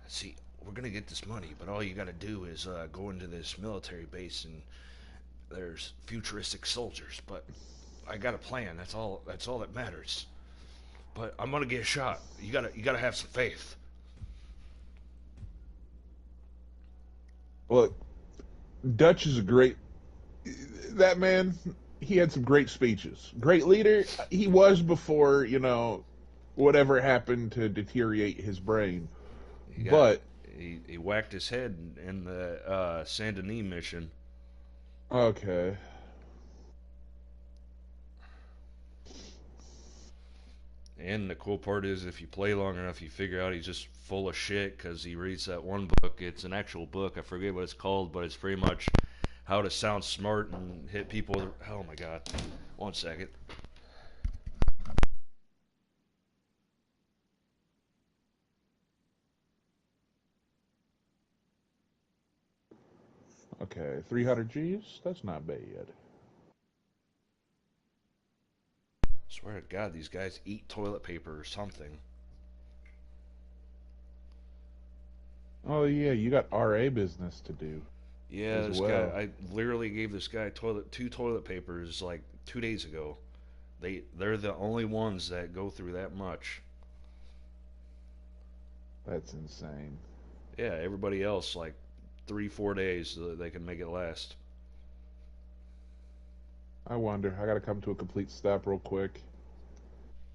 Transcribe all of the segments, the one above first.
See, we're gonna get this money, but all you gotta do is go into this military base and there's futuristic soldiers. But I got a plan. That's all. That's all that matters. But I'm gonna get shot. You gotta have some faith. Look, Dutch is a great. That man, he had some great speeches. Great leader. He was before, whatever happened to deteriorate his brain. He got But, he whacked his head in the Saint Denis mission. okay. And the cool part is, if you play long enough, you figure out he's just full of shit because he reads that one book. It's an actual book. I forget what it's called, but it's pretty much how to sound smart and hit people with. Oh my god. One second. Okay. 300 G's? That's not bad. Swear to God, these guys eat toilet paper or something. Oh, yeah, you got RA business to do Yeah, as this guy. well. I literally gave this guy two toilet papers like 2 days ago. They're the only ones that go through that much. That's insane. Yeah, everybody else like 3 4 days so that they can make it last. I wonder. I gotta come to a complete stop real quick.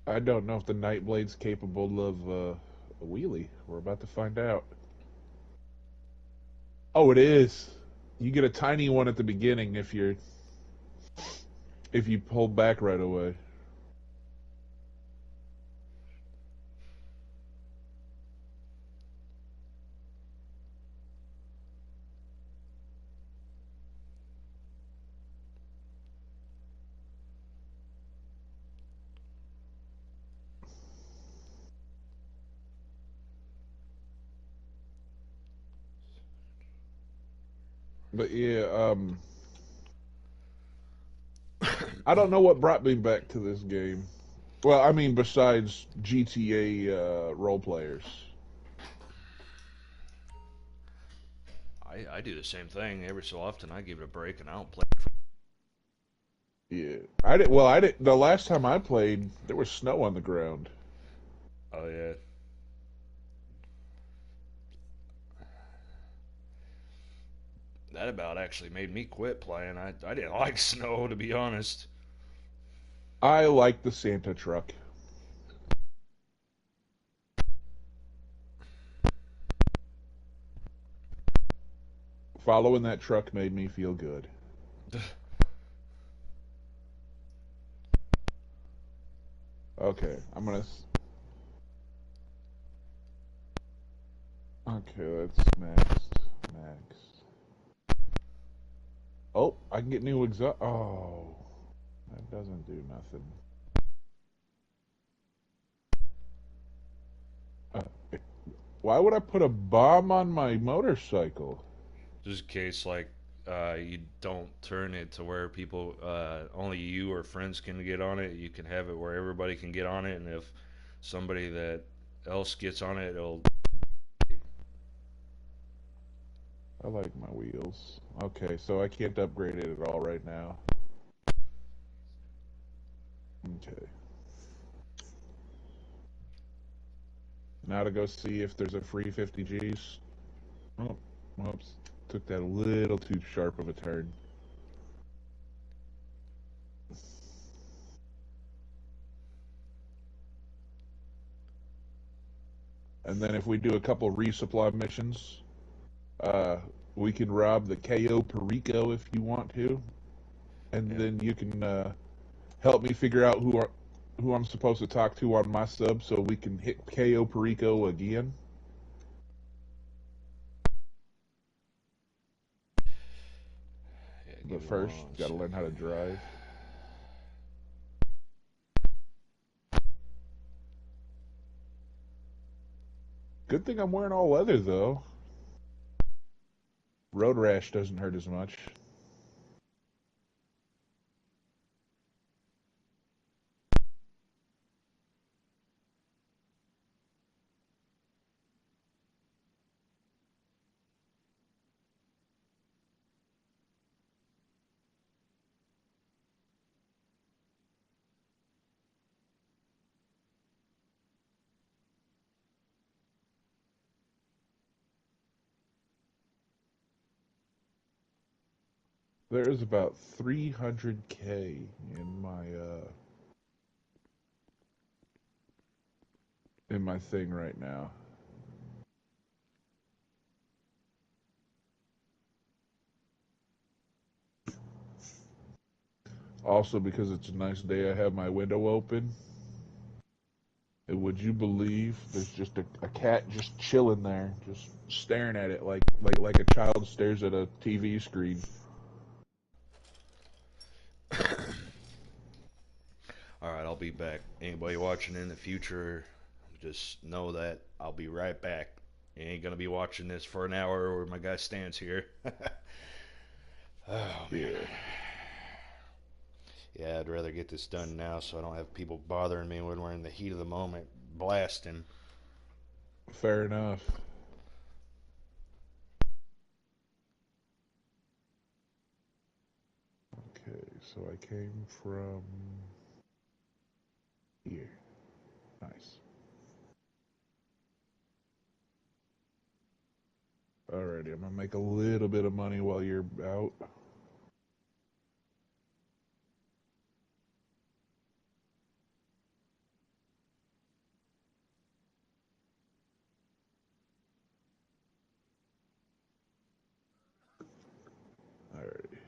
I don't know if the Nightblade's capable of a wheelie. We're about to find out. Oh, it is. You get a tiny one at the beginning if you pull back right away. But yeah, I don't know what brought me back to this game. Well, I mean, besides GTA role players. I do the same thing every so often. I give it a break and I don't play. Yeah, I did. Well, I did. The last time I played, there was snow on the ground. Oh yeah, that about actually made me quit playing. I didn't like snow, to be honest. I like the Santa truck. Following that truck made me feel good. Okay, I'm gonna. Okay, that's next. Next. Oh, I can get new exhaust. Oh, that doesn't do nothing. Uh, why would I put a bomb on my motorcycle? Just in case, like, you don't turn it to where people, only you or friends can get on it. You can have it where everybody can get on it, and if somebody that else gets on it, it'll. I like my wheels. Okay, so I can't upgrade it at all right now. Okay. Now to go see if there's a free 50 Gs. Oh, whoops. Took that a little too sharp of a turn. And then if we do a couple resupply missions, uh, we can rob the KO Perico if you want to. And Yeah, then you can help me figure out who I'm supposed to talk to on my sub so we can hit KO Perico again. yeah. Give But me first, 1 gotta learn how second. to drive. Good thing I'm wearing all leather though. Road rash doesn't hurt as much. There's about 300K in my thing right now. Also, because it's a nice day, I have my window open. And would you believe there's just a cat just chilling there, just staring at it like a child stares at a TV screen. Alright, I'll be back. Anybody watching in the future, just know that I'll be right back. You ain't gonna be watching this for an hour where my guy stands here. Oh man. Yeah, Yeah, I'd rather get this done now so I don't have people bothering me when we're in the heat of the moment blasting. fair enough. Okay, so I came from here. Nice. Alrighty, I'm gonna make a little bit of money while you're out. Alrighty.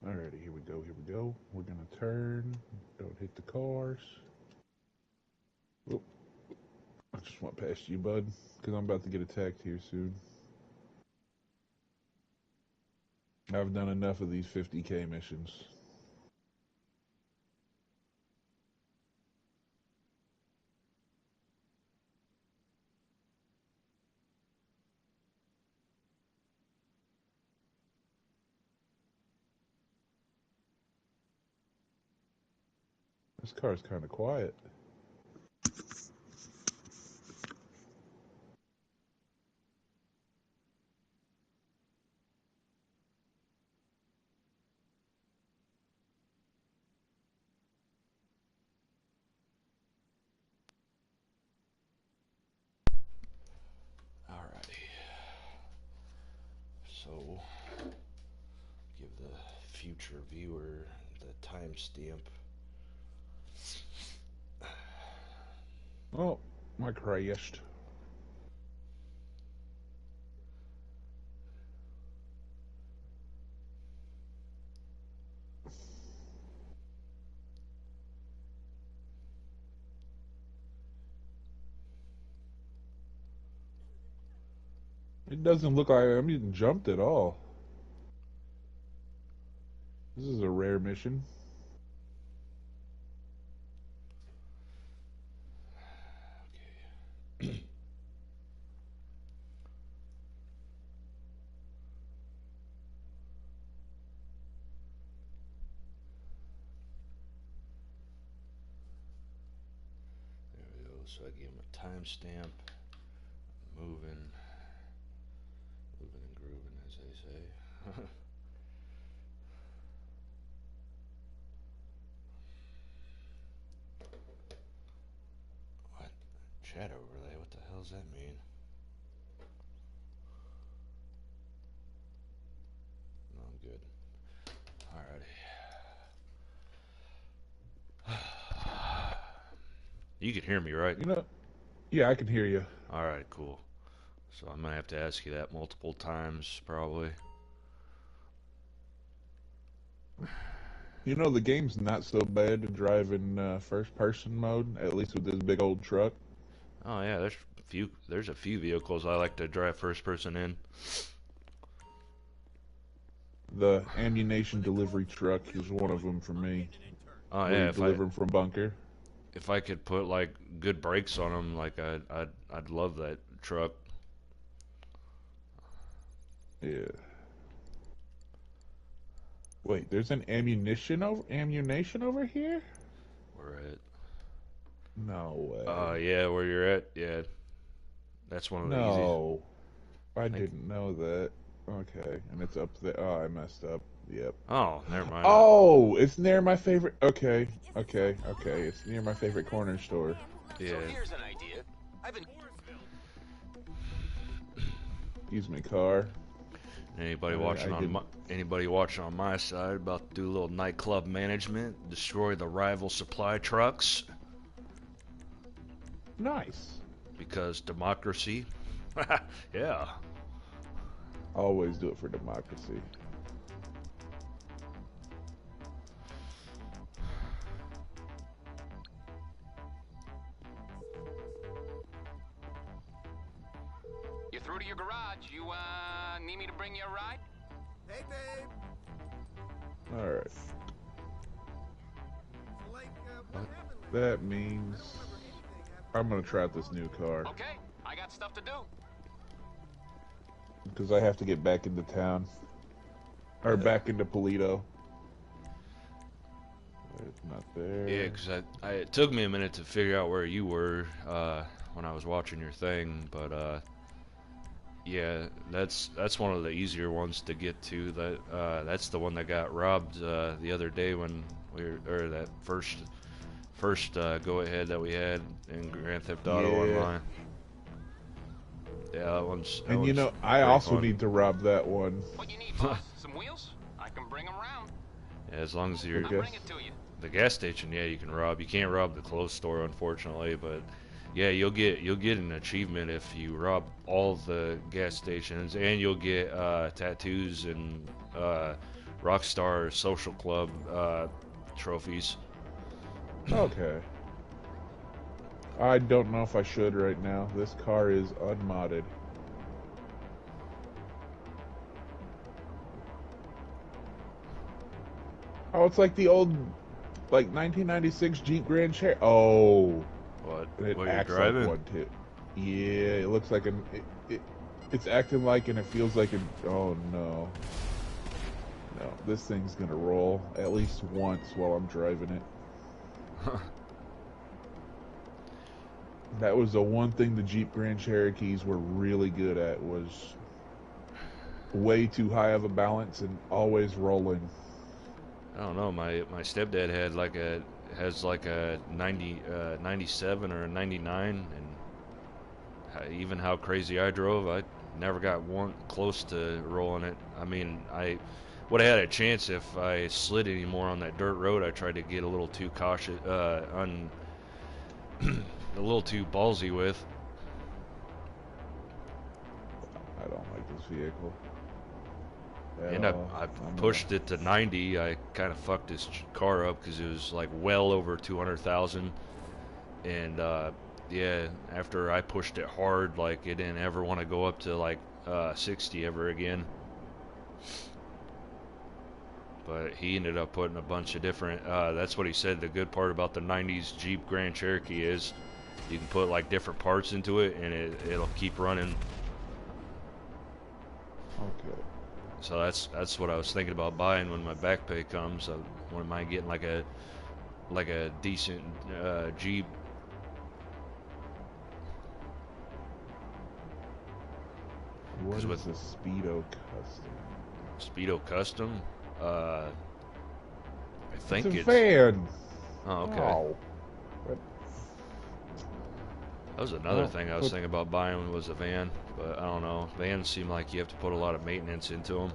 Alrighty, here we go, here we go. We're gonna turn. Don't hit the cars. Oop, I just went past you, bud, because I'm about to get attacked here soon. I've done enough of these 50K missions. This car's kind of quiet. Alrighty. So, give the future viewer the timestamp. Oh, my crashed. It doesn't look like I'm getting jumped at all. This is a rare mission. Okay. There we go. So I give him a timestamp. Moving, moving and grooving, as they say. What? Chat overlay? What the hell does that mean? No, I'm good. Alrighty. You can hear me, right? You know, yeah, I can hear you. Alright, cool. So I'm gonna have to ask you that multiple times, probably. You know, the game's not so bad to drive in first person mode, at least with this big old truck. Oh yeah, there's a few vehicles I like to drive first person in. The ammunition delivery truck is one of them for me, Oh where yeah, you deliver them from bunker. if I could put like good brakes on them, like I'd love that truck. Yeah. Wait, there's an ammunition over here? Where at? No way. Yeah, where you're at, yeah. That's one of the easy. No, I I think. didn't know that. Okay, and it's up there. Oh, I messed up. Yep. Oh, never mind. Oh, it's near my favorite. Okay, okay. It's near my favorite corner store. Yeah. So here's an idea. I've been Use my car. Anybody I watching on didn't. my side about to do a little nightclub management, destroy the rival supply trucks Nice. because democracy. Yeah. Always do it for democracy. you're through to your garage. You need me to bring you a ride? Hey, babe. All right. So, like, what happened? That means I'm gonna try out this new car Okay, I got stuff to do. because I have to get back into town or back into Polito. It's not there. Yeah, because it took me a minute to figure out where you were when I was watching your thing, but yeah, that's one of the easier ones to get to. That's the one that got robbed the other day when or that first go ahead that we had in Grand Theft Auto Yeah. Online. Yeah, that And you one's know, I pretty also fun. need to rob that one. What you need, boss? Some wheels? I can bring them round. Yeah, as long as you're I'll Okay. bring it to you. the gas station, yeah, you can rob. You can't rob the clothes store, unfortunately, but yeah, you'll get an achievement if you rob all the gas stations, and you'll get tattoos and Rockstar Social Club trophies. Okay. I don't know if I should right now. This car is unmodded. Oh, it's like the old, like 1996 Jeep Grand Cherokee. Oh, What? it What you're acts driving? like one too. Yeah, it looks like an. It's acting like, and it feels like an. Oh no. No, this thing's gonna roll at least once while I'm driving it. That was the one thing the Jeep Grand Cherokees were really good at, was way too high of a balance and always rolling. I don't know. My stepdad has like a 97 or a 99, and even how crazy I drove, I never got one close to rolling it. I mean, I would have had a chance if I slid anymore on that dirt road. I tried to get a little too cautious, a little too ballsy with. I don't like this vehicle And at all. I I'm pushed it to 90. I kind of fucked this car up because it was like well over 200,000. And yeah, after I pushed it hard, like it didn't ever want to go up to like 60 ever again. But he ended up putting a bunch of different. That's what he said. The good part about the '90s Jeep Grand Cherokee is you can put like different parts into it, and it'll keep running. okay. So that's what I was thinking about buying when my back pay comes. I wouldn't mind getting like a decent Jeep. What 'Cause is with a Speedo Custom? Speedo Custom. I think It's a van. Oh, okay. Oh. That was another Oh, thing I was thinking about buying was a van, but I don't know. Vans seem like you have to put a lot of maintenance into them.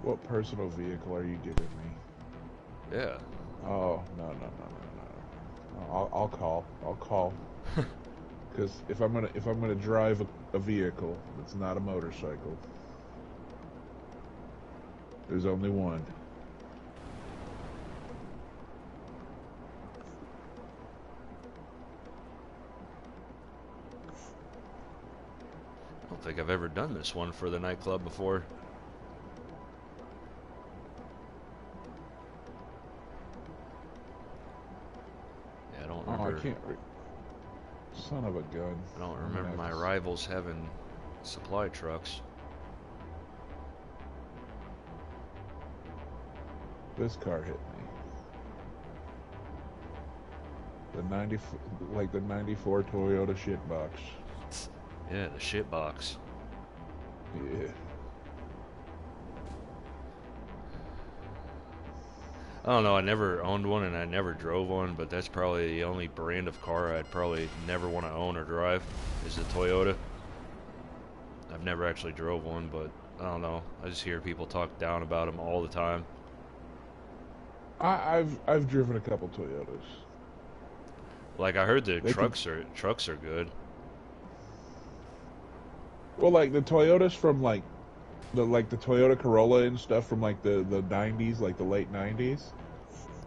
What personal vehicle are you giving me? Yeah. Oh, no. I'll call. I'll call. Because if I'm gonna drive a vehicle that's not a motorcycle, there's only one. I don't think I've ever done this one for the nightclub before. Yeah, I don't Oh, I remember. can't. Son of a gun. I don't I'm gonna remember have my to rivals having supply trucks. This car hit me. The 90, like the '94 Toyota shitbox. Yeah, the shit box. Yeah. I don't know. I never owned one and I never drove one, but that's probably the only brand of car I'd probably never want to own or drive is a Toyota. I've never actually drove one, but I don't know. I just hear people talk down about them all the time. I've driven a couple Toyotas. Like I heard the They can trucks are good. well like the Toyotas from like the Toyota Corolla and stuff from like the '90s, like the late '90s.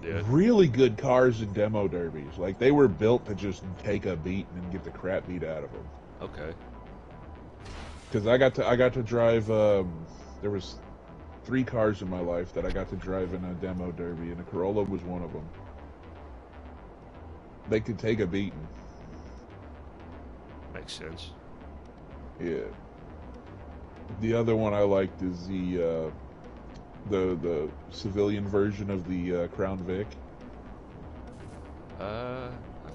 Yeah. Really good cars in demo derbies. Like they were built to just take a beat and get the crap beat out of them. Okay. Because I got to drive. There was 3 cars in my life that I got to drive in a demo derby, and a Corolla was one of them. They could take a beating. Makes sense. Yeah. The other one I liked is the civilian version of the Crown Vic. I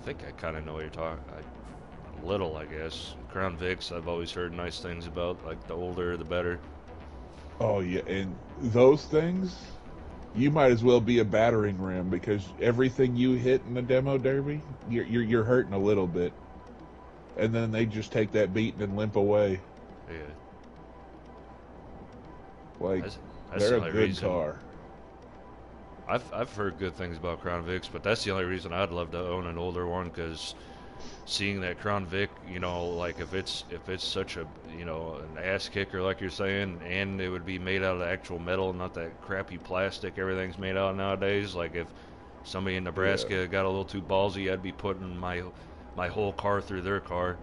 think I kind of know what you're talking. Little, I guess. Crown Vics, I've always heard nice things about. Like the older, the better. Oh yeah, and those things, you might as well be a battering ram because everything you hit in the demo derby, you're hurting a little bit, and then they just take that beating and limp away. Yeah. Like That's they're the a only good reason. car. I've heard good things about Crown Vics, but that's the only reason I'd love to own an older one, because seeing that Crown Vic, like if it's such a, an ass kicker like you're saying, and it would be made out of actual metal, not that crappy plastic everything's made out of nowadays. Like if somebody in Yeah, Nebraska got a little too ballsy, I'd be putting my whole car through their car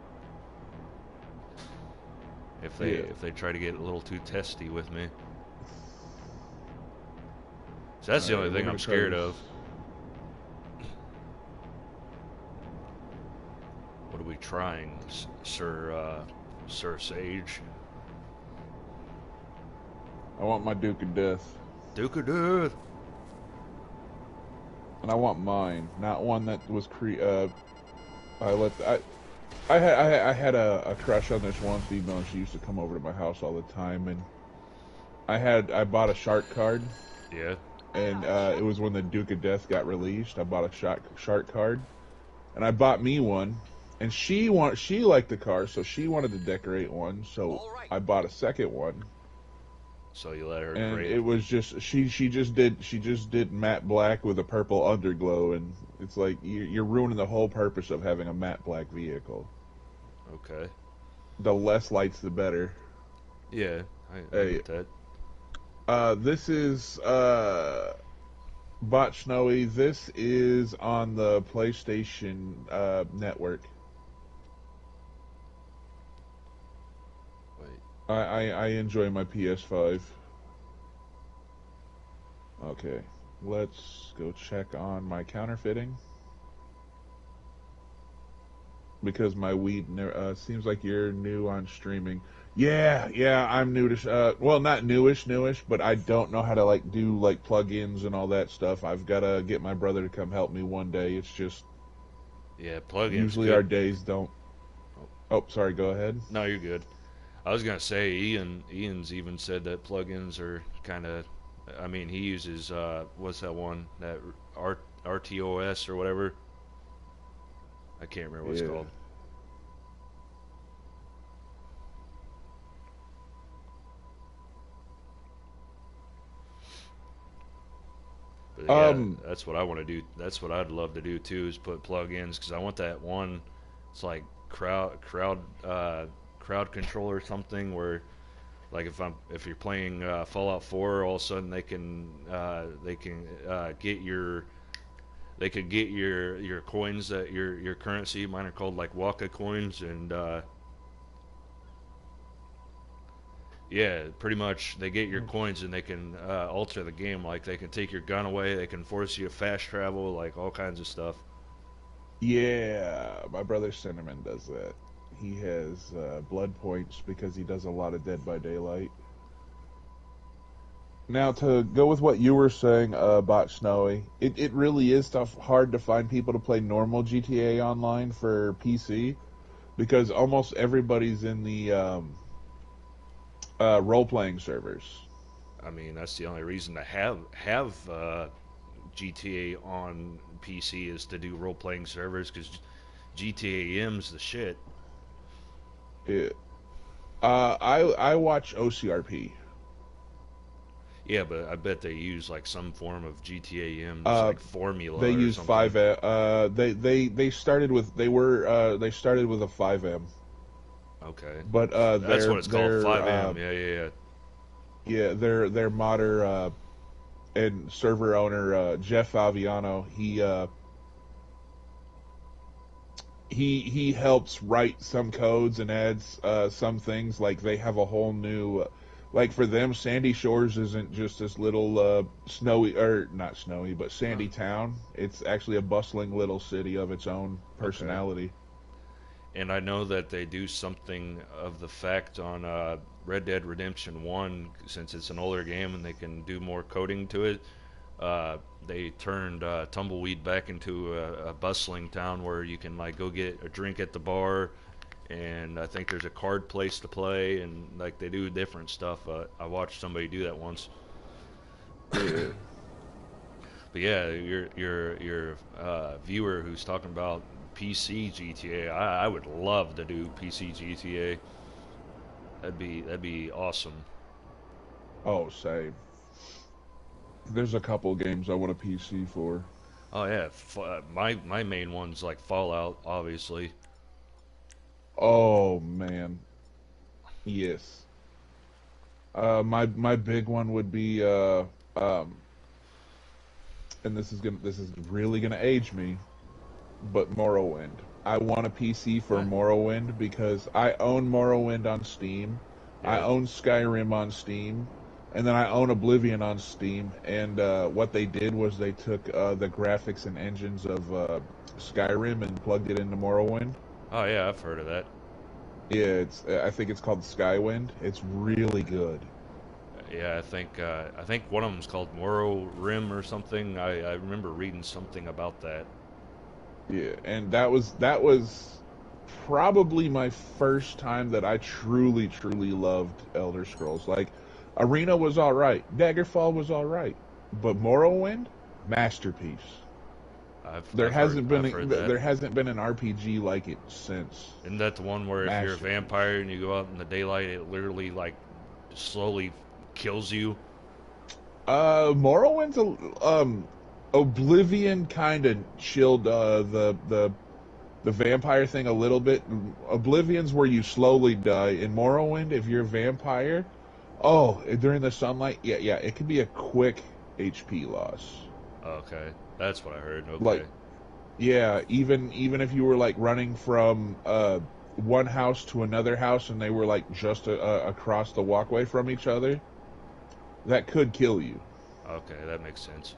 yeah. if they try to get a little too testy with me. So that's All the right, only we're thing I'm gonna try scared this. of. What are we trying, Sir Sage? I want my Duke of Death, Duke of Death. and I want mine, not one that was I let I had a crush on this one female. And she used to come over to my house all the time, and I bought a shark card, Yeah. and it was when the Duke of Death got released. I bought a shark card, and I bought me one, and she liked the car, so she wanted to decorate one, so I bought a second one, So you let her and create. it was just she just did matte black with a purple underglow, and it's like you're ruining the whole purpose of having a matte black vehicle. Okay. The less lights, the better. Yeah, I Hey, get that. this is Bot Snowy. This is on the PlayStation network. Wait. I enjoy my PS5. Okay, let's go check on my counterfeiting because my weed seems like you're new on streaming. Yeah, I'm new to. Well, not newish, but I don't know how to like do like plugins and all that stuff. I've got to get my brother to come help me one day. It's just Yeah, plugins usually our good. days don't. Oh, sorry. Go ahead. No, you're good. I was gonna say Ian's even said that plugins are kind of. I mean, he uses what's that one, that RTOS or whatever. I can't remember what it's Yeah. called. But yeah, Um. that's what I want to do. That's what I'd love to do too, is put plugins, because I want that one. It's like crowd control or something, where like if you're playing Fallout 4, all of a sudden they can get your they could get your coins, that your currency. Mine are called like Wakka coins, and yeah, pretty much they get your coins and they can alter the game. Like they can take your gun away, they can force you to fast travel, like all kinds of stuff. Yeah, my brother Cinnamon does that. He has blood points because he does a lot of Dead by Daylight. Now, to go with what you were saying about Snowy, it really is hard to find people to play normal GTA Online for PC because almost everybody's in the role playing servers. I mean, that's the only reason to have GTA on PC is to do role playing servers because GTA M's the shit. It, I watch OCRP. Yeah, but I bet they use like some form of GTA M's Uh, like formula they or use something. 5. They started with they started with a 5M, Okay, but that's what it's called, 5M. Yeah, yeah, yeah. their modder and server owner Jeff Aviano, he helps write some codes and adds some things. Like they have a whole new, like for them, Sandy Shores isn't just this little snowy, or not snowy, but sandy town. It's actually a bustling little city of its own Okay. personality. And I know that they do something of the fact on Red Dead Redemption 1, since it's an older game and they can do more coding to it. They turned Tumbleweed back into a bustling town where you can like go get a drink at the bar, and I think there's a card place to play, and like they do different stuff. I watched somebody do that once. Yeah. But yeah, your viewer who's talking about PC GTA, I would love to do PC GTA. That'd be awesome. Oh, same. There's a couple games I want a PC for. Oh yeah, my main one's like Fallout, obviously. Oh man, yes. My big one would be um, and this is really gonna age me, but Morrowind. I want a PC for Huh? Morrowind because I own Morrowind on Steam, I Yeah. own Skyrim on Steam, and then I own Oblivion on Steam. And what they did was they took the graphics and engines of Skyrim and plugged it into Morrowind. Oh yeah, I've heard of that. Yeah, it's I think it's called Skywind. It's really good. Yeah, I think one of them's called Morrow Rim or something. I remember reading something about that. Yeah, and that was probably my first time that I truly loved Elder Scrolls. Like Arena was all right, Daggerfall was all right, but Morrowind, masterpiece. I've heard that. There hasn't been an RPG like it since. Isn't that the one where if you're a Masterpiece. vampire and you go out in the daylight, it literally like slowly kills you? Morrowind's Oblivion kind of chilled the vampire thing a little bit. Oblivion's where you slowly die. In Morrowind, if you're a vampire, oh, during the sunlight, yeah, it could be a quick HP loss. Okay, that's what I heard. Like, Okay. yeah, even if you were like running from one house to another house and they were like just across the walkway from each other, that could kill you. Okay, that makes sense.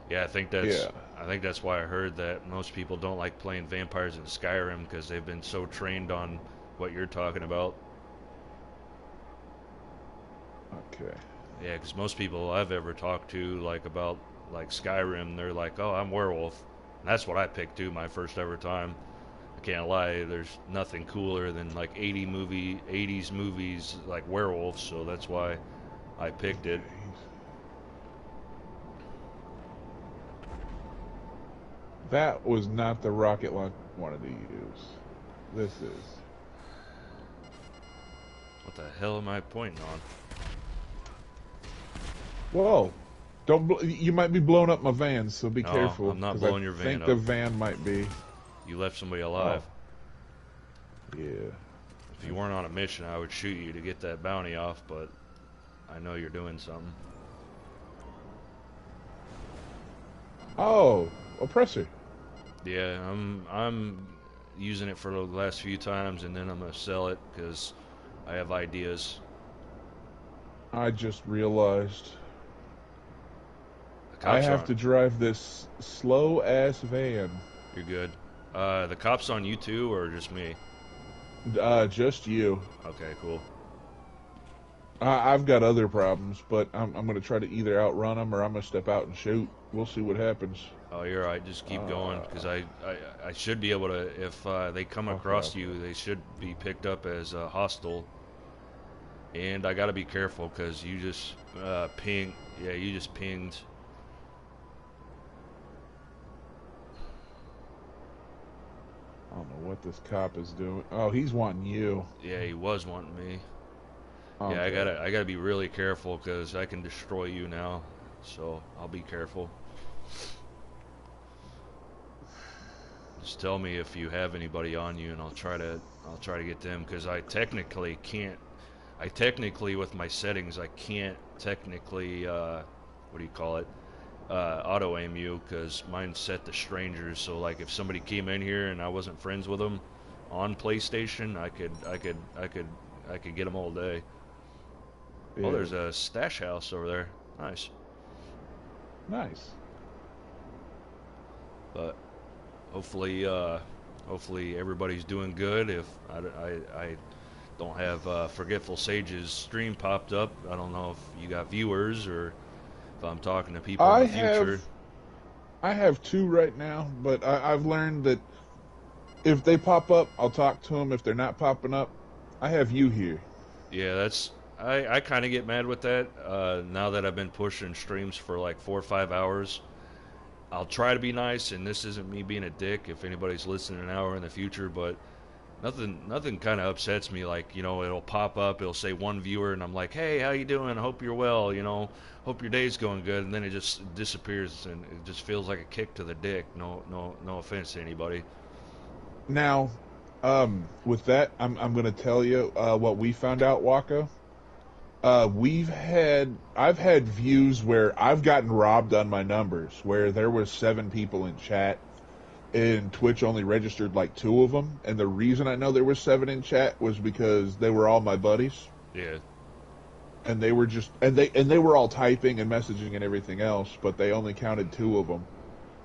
Yeah, Yeah. I think that's why I heard that most people don't like playing vampires in Skyrim because they've been so trained on what you're talking about. Okay. Yeah, because most people I've ever talked to like about like Skyrim, they're like, "Oh, I'm werewolf." And that's what I picked too my first ever time. I can't lie, there's nothing cooler than like 80s movies like werewolves, so that's why I picked it. Okay. That was not the rocket launch I wanted to use. This is. What the hell am I pointing on? Whoa. You might be blowing up my van, so be No, careful. I'm not Because I blowing your van think the up. van might be. You left somebody Oh, alive. yeah. If you weren't on a mission, I would shoot you to get that bounty off, but I know you're doing something. Oh, oppressor. Yeah, I'm using it for the last few times, and then I'm gonna sell it because I have ideas. I just realized The I cops have aren't. to drive this slow ass van. You're good. The cops on you too, or just me? Just you. Okay, cool. I've got other problems, but I'm going to try to either outrun them or I'm going to step out and shoot. We'll see what happens. Oh, you're right. Just keep going, because Uh, I should be able to. If they come okay. across you, they should be picked up as hostile. And I gotta be careful because you just ping. Yeah, you just pinged. I don't know what this cop is doing. Oh, he's wanting you. Yeah, he was wanting me. Yeah, Okay. I gotta be really careful because I can destroy you now. So I'll be careful. Just tell me if you have anybody on you, and I'll try to get them, because I technically can't. I technically, with my settings, I can't technically what do you call it? Auto aim you, because mine's set to strangers. So like if somebody came in here and I wasn't friends with them on PlayStation, I could get them all day. Oh, Yeah. there's a stash house over there. Nice. Nice. But hopefully, hopefully everybody's doing good. If I don't have Forgetful Sage's stream popped up, I don't know if you got viewers or if I'm talking to people in I the have future. I have two right now, but I've learned that if they pop up, I'll talk to them. If they're not popping up, I have you here. Yeah, that's I kind of get mad with that. Now that I've been pushing streams for like 4 or 5 hours, I'll try to be nice, and this isn't me being a dick. If anybody's listening now or in the future, but nothing kind of upsets me. Like, it'll pop up, it'll say one viewer, and I'm like, hey, how you doing? Hope you're well. Hope your day's going good, and then it just disappears, and it just feels like a kick to the dick. No offense to anybody. Now, with that, I'm going to tell you what we found out, Wakka. I've had views where I've gotten robbed on my numbers, where there was 7 people in chat, and Twitch only registered like 2 of them. And the reason I know there was 7 in chat was because they were all my buddies, Yeah. and they were and they were all typing and messaging and everything else, but they only counted 2 of them.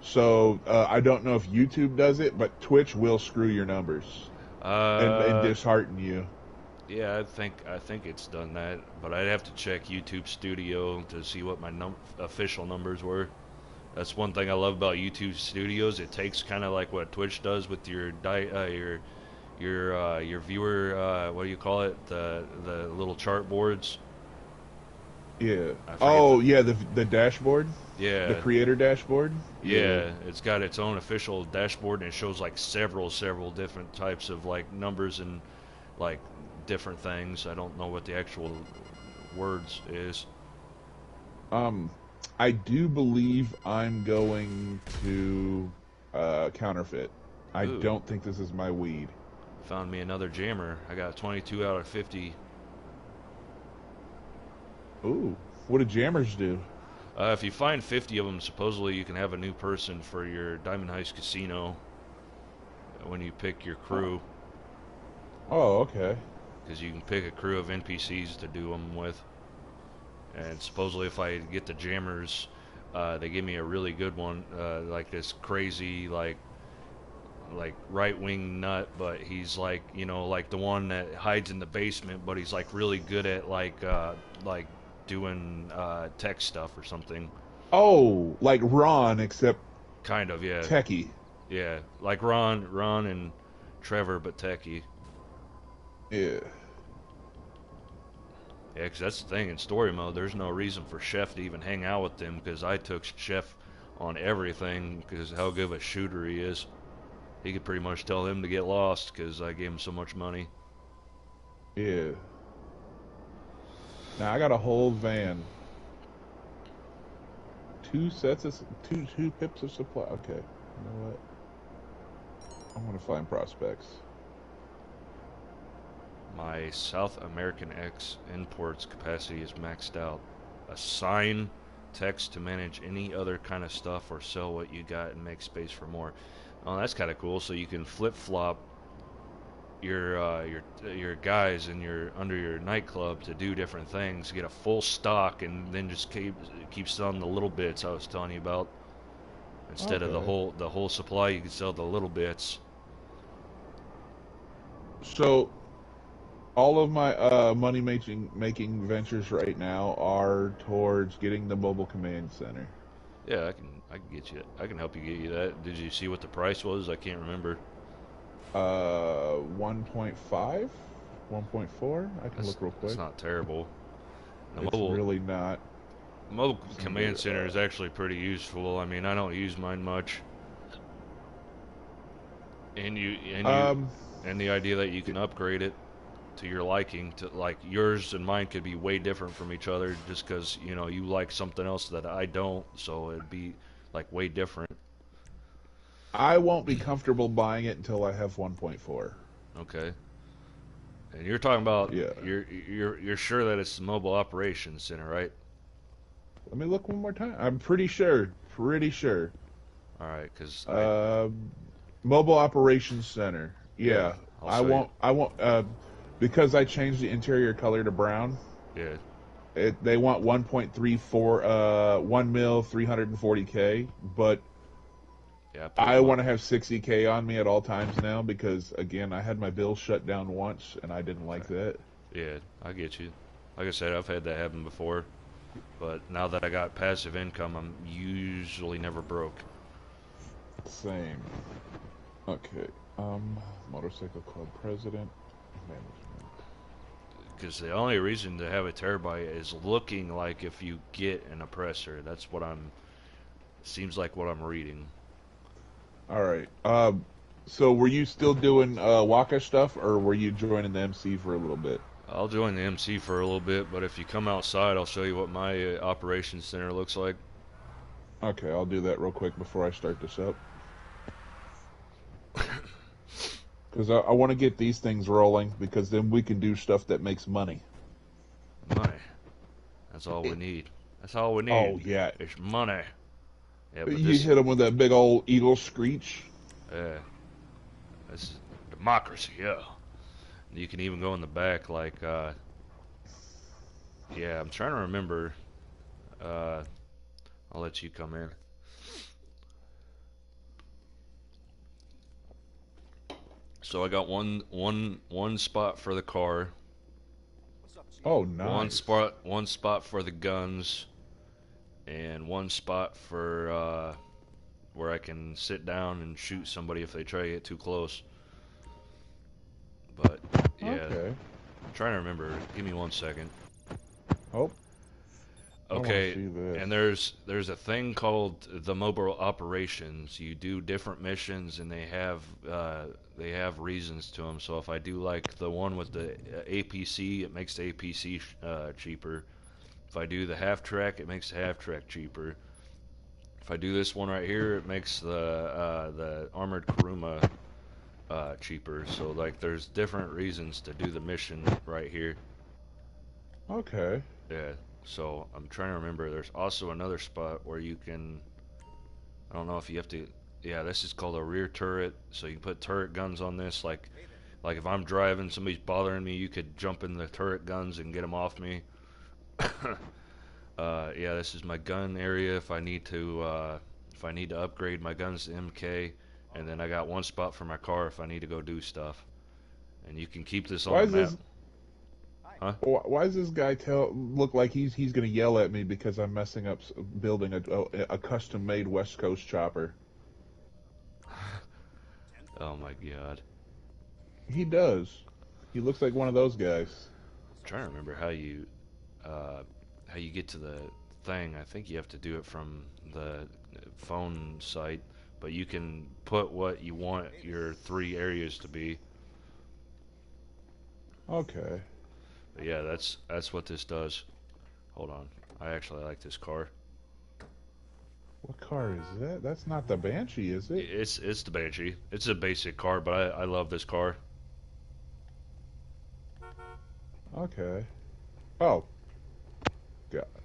So I don't know if YouTube does it, but Twitch will screw your numbers and Uh, dishearten you. yeah, I think it's done that, but I'd have to check YouTube Studio to see what my official numbers were. That's one thing I love about YouTube Studios. It takes kind of like what Twitch does with your viewer, what do you call it? The little chart boards. Yeah. I forget Oh yeah, the dashboard, the yeah, creator dashboard. Yeah. yeah. It's got its own official dashboard, and it shows like several different types of like numbers and like different things. I don't know what the actual words is. Um, I do believe I'm going to counterfeit. I Ooh, don't think this is my weed. found me another jammer. I got 22 out of 50. Ooh, what do jammers do? If you find 50 of them, supposedly you can have a new person for your Diamond Heist Casino when you pick your Oh, crew, oh, okay. because you can pick a crew of NPCs to do them with. And supposedly, if I get the jammers, they give me a really good one, like this crazy, like right wing nut, but he's like, like the one that hides in the basement, but he's like really good at like doing tech stuff or something. Oh, like Ron, except Kind of, yeah. techie. Yeah, like Ron and Trevor, but techie. Yeah. Yeah, 'cause that's the thing in story mode. There's no reason for Chef to even hang out with them, because I took Chef on everything because how good of a shooter he is. He could pretty much tell him to get lost because I gave him so much money. Yeah. Now I got a whole van. Two pips of supply. Okay. You know what? I'm gonna find prospects. My South American X imports capacity is maxed out. Assign text to manage any other kind of stuff or sell what you got and make space for more. Oh, that's kind of cool. So you can flip flop your guys in your under your nightclub to do different things, get a full stock, and then just keep selling the little bits I was telling you about. Instead of Okay. the whole supply, you can sell the little bits. So All of my money making ventures right now are towards getting the mobile command center. Yeah, I can get you. I can help you get you that. Did you see what the price was? I can't remember. 1.5, 1.4. I can That's look real that's quick. not terrible. The It's really not. mobile Let's command do, center is actually pretty useful. I mean, I don't use mine much, and you and you um, and the idea that you can upgrade it to your liking, to like yours and mine could be way different from each other just because you like something else that I don't, so it'd be like way different. I won't be comfortable buying it until I have 1.4. Okay, and you're talking about Yeah. you're sure that it's the mobile operations center, right? Let me look one more time. I'm pretty sure. Pretty sure. All right, because I Uh, Mobile Operations Center. yeah, Yeah. I'll I show you. won't. I won't. Because I changed the interior color to brown. Yeah, They want 1.34, 1 mil, 340K, but yeah, I put I my want to have 60K on me at all times now because again, I had my bills shut down once and I didn't like okay. that. Yeah, I get you. Like I said, I've had that happen before, but now that I got passive income, I'm usually never broke. Same. Okay. Um, Motorcycle Club President, Management. Because the only reason to have a terabyte is looking like if you get an oppressor. That's what I'm. Seems like what I'm reading. All right. So were you still doing Wakka stuff, or were you joining the MC for a little bit? I'll join the MC for a little bit, but if you come outside, I'll show you what my operations center looks like. Okay, I'll do that real quick before I start this up. Because I want to get these things rolling, because then we can do stuff that makes money. Money. That's all we need. That's all we Oh, need. yeah. It's money. Yeah, but You this. hit them with that big old eagle screech. Uh, this is democracy. Yeah. You can even go in the back, like. Yeah, I'm trying to remember. Uh, I'll let you come in. So I got one spot for the car, Oh, nice. one spot for the guns, and one spot for where I can sit down and shoot somebody if they try to get too close. But yeah, Okay. I'm trying to remember. Give me 1 second. Oh, I want to Okay, see this. and there's a thing called the mobile operations. You do different missions, and they have reasons to them. So if I do like the one with the APC, it makes the APC cheaper. If I do the half track, it makes the half track cheaper. If I do this one right here, it makes the armored Kuruma cheaper. So like, there's different reasons to do the mission right here. Okay. Yeah. So I'm trying to remember. There's also another spot where you can. I don't know if you have to. Yeah, this is called a rear turret. So you can put turret guns on this. Like if I'm driving, somebody's bothering me, you could jump in the turret guns and get them off me. Yeah, this is my gun area. If I need to upgrade my guns to MK, and then I got one spot for my car if I need to go do stuff. And you can keep this on Why the is map. this? Huh? Why does this guy look like he's going to yell at me because I'm messing up building a custom made West Coast chopper? Oh my god. He does. He looks like one of those guys. I'm trying to remember uh, how you get to the thing. I think you have to do it from the phone site, but you can put what you want your three areas to be. Okay. But yeah, that's what this does. Hold on. I actually like this car. What car is that? That's not the Banshee, is it? It's the Banshee. It's a basic car, but I love this car. Okay. Oh,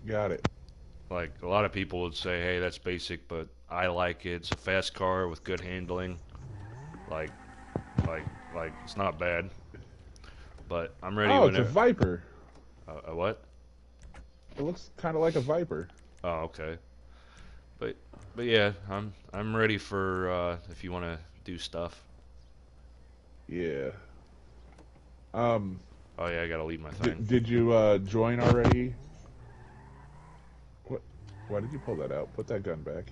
got it. Like a lot of people would say, "Hey, that's basic," but I like it. It's a fast car with good handling. Like like like it's not bad. But I'm ready Oh, it's a whenever. Viper. What? It looks kind of like a Viper. Oh, okay. But but yeah, I'm ready for if you want to do stuff. Yeah. Um, Oh yeah, I gotta leave my thing. Did you join already? What? Why did you pull that out? Put that gun back.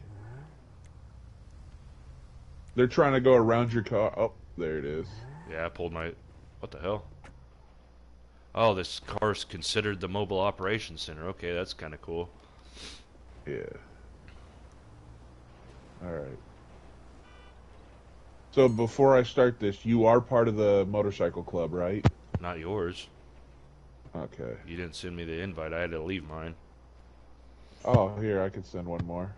They're trying to go around your car. Oh, there it is. Yeah, I pulled my... What the hell? Oh, this car's considered the mobile operations center. Okay, that's kind of cool. Yeah. Alright. So before I start this, you are part of the motorcycle club, right? Not yours. Okay. You didn't send me the invite. I had to leave mine. Oh, here, I can send one more.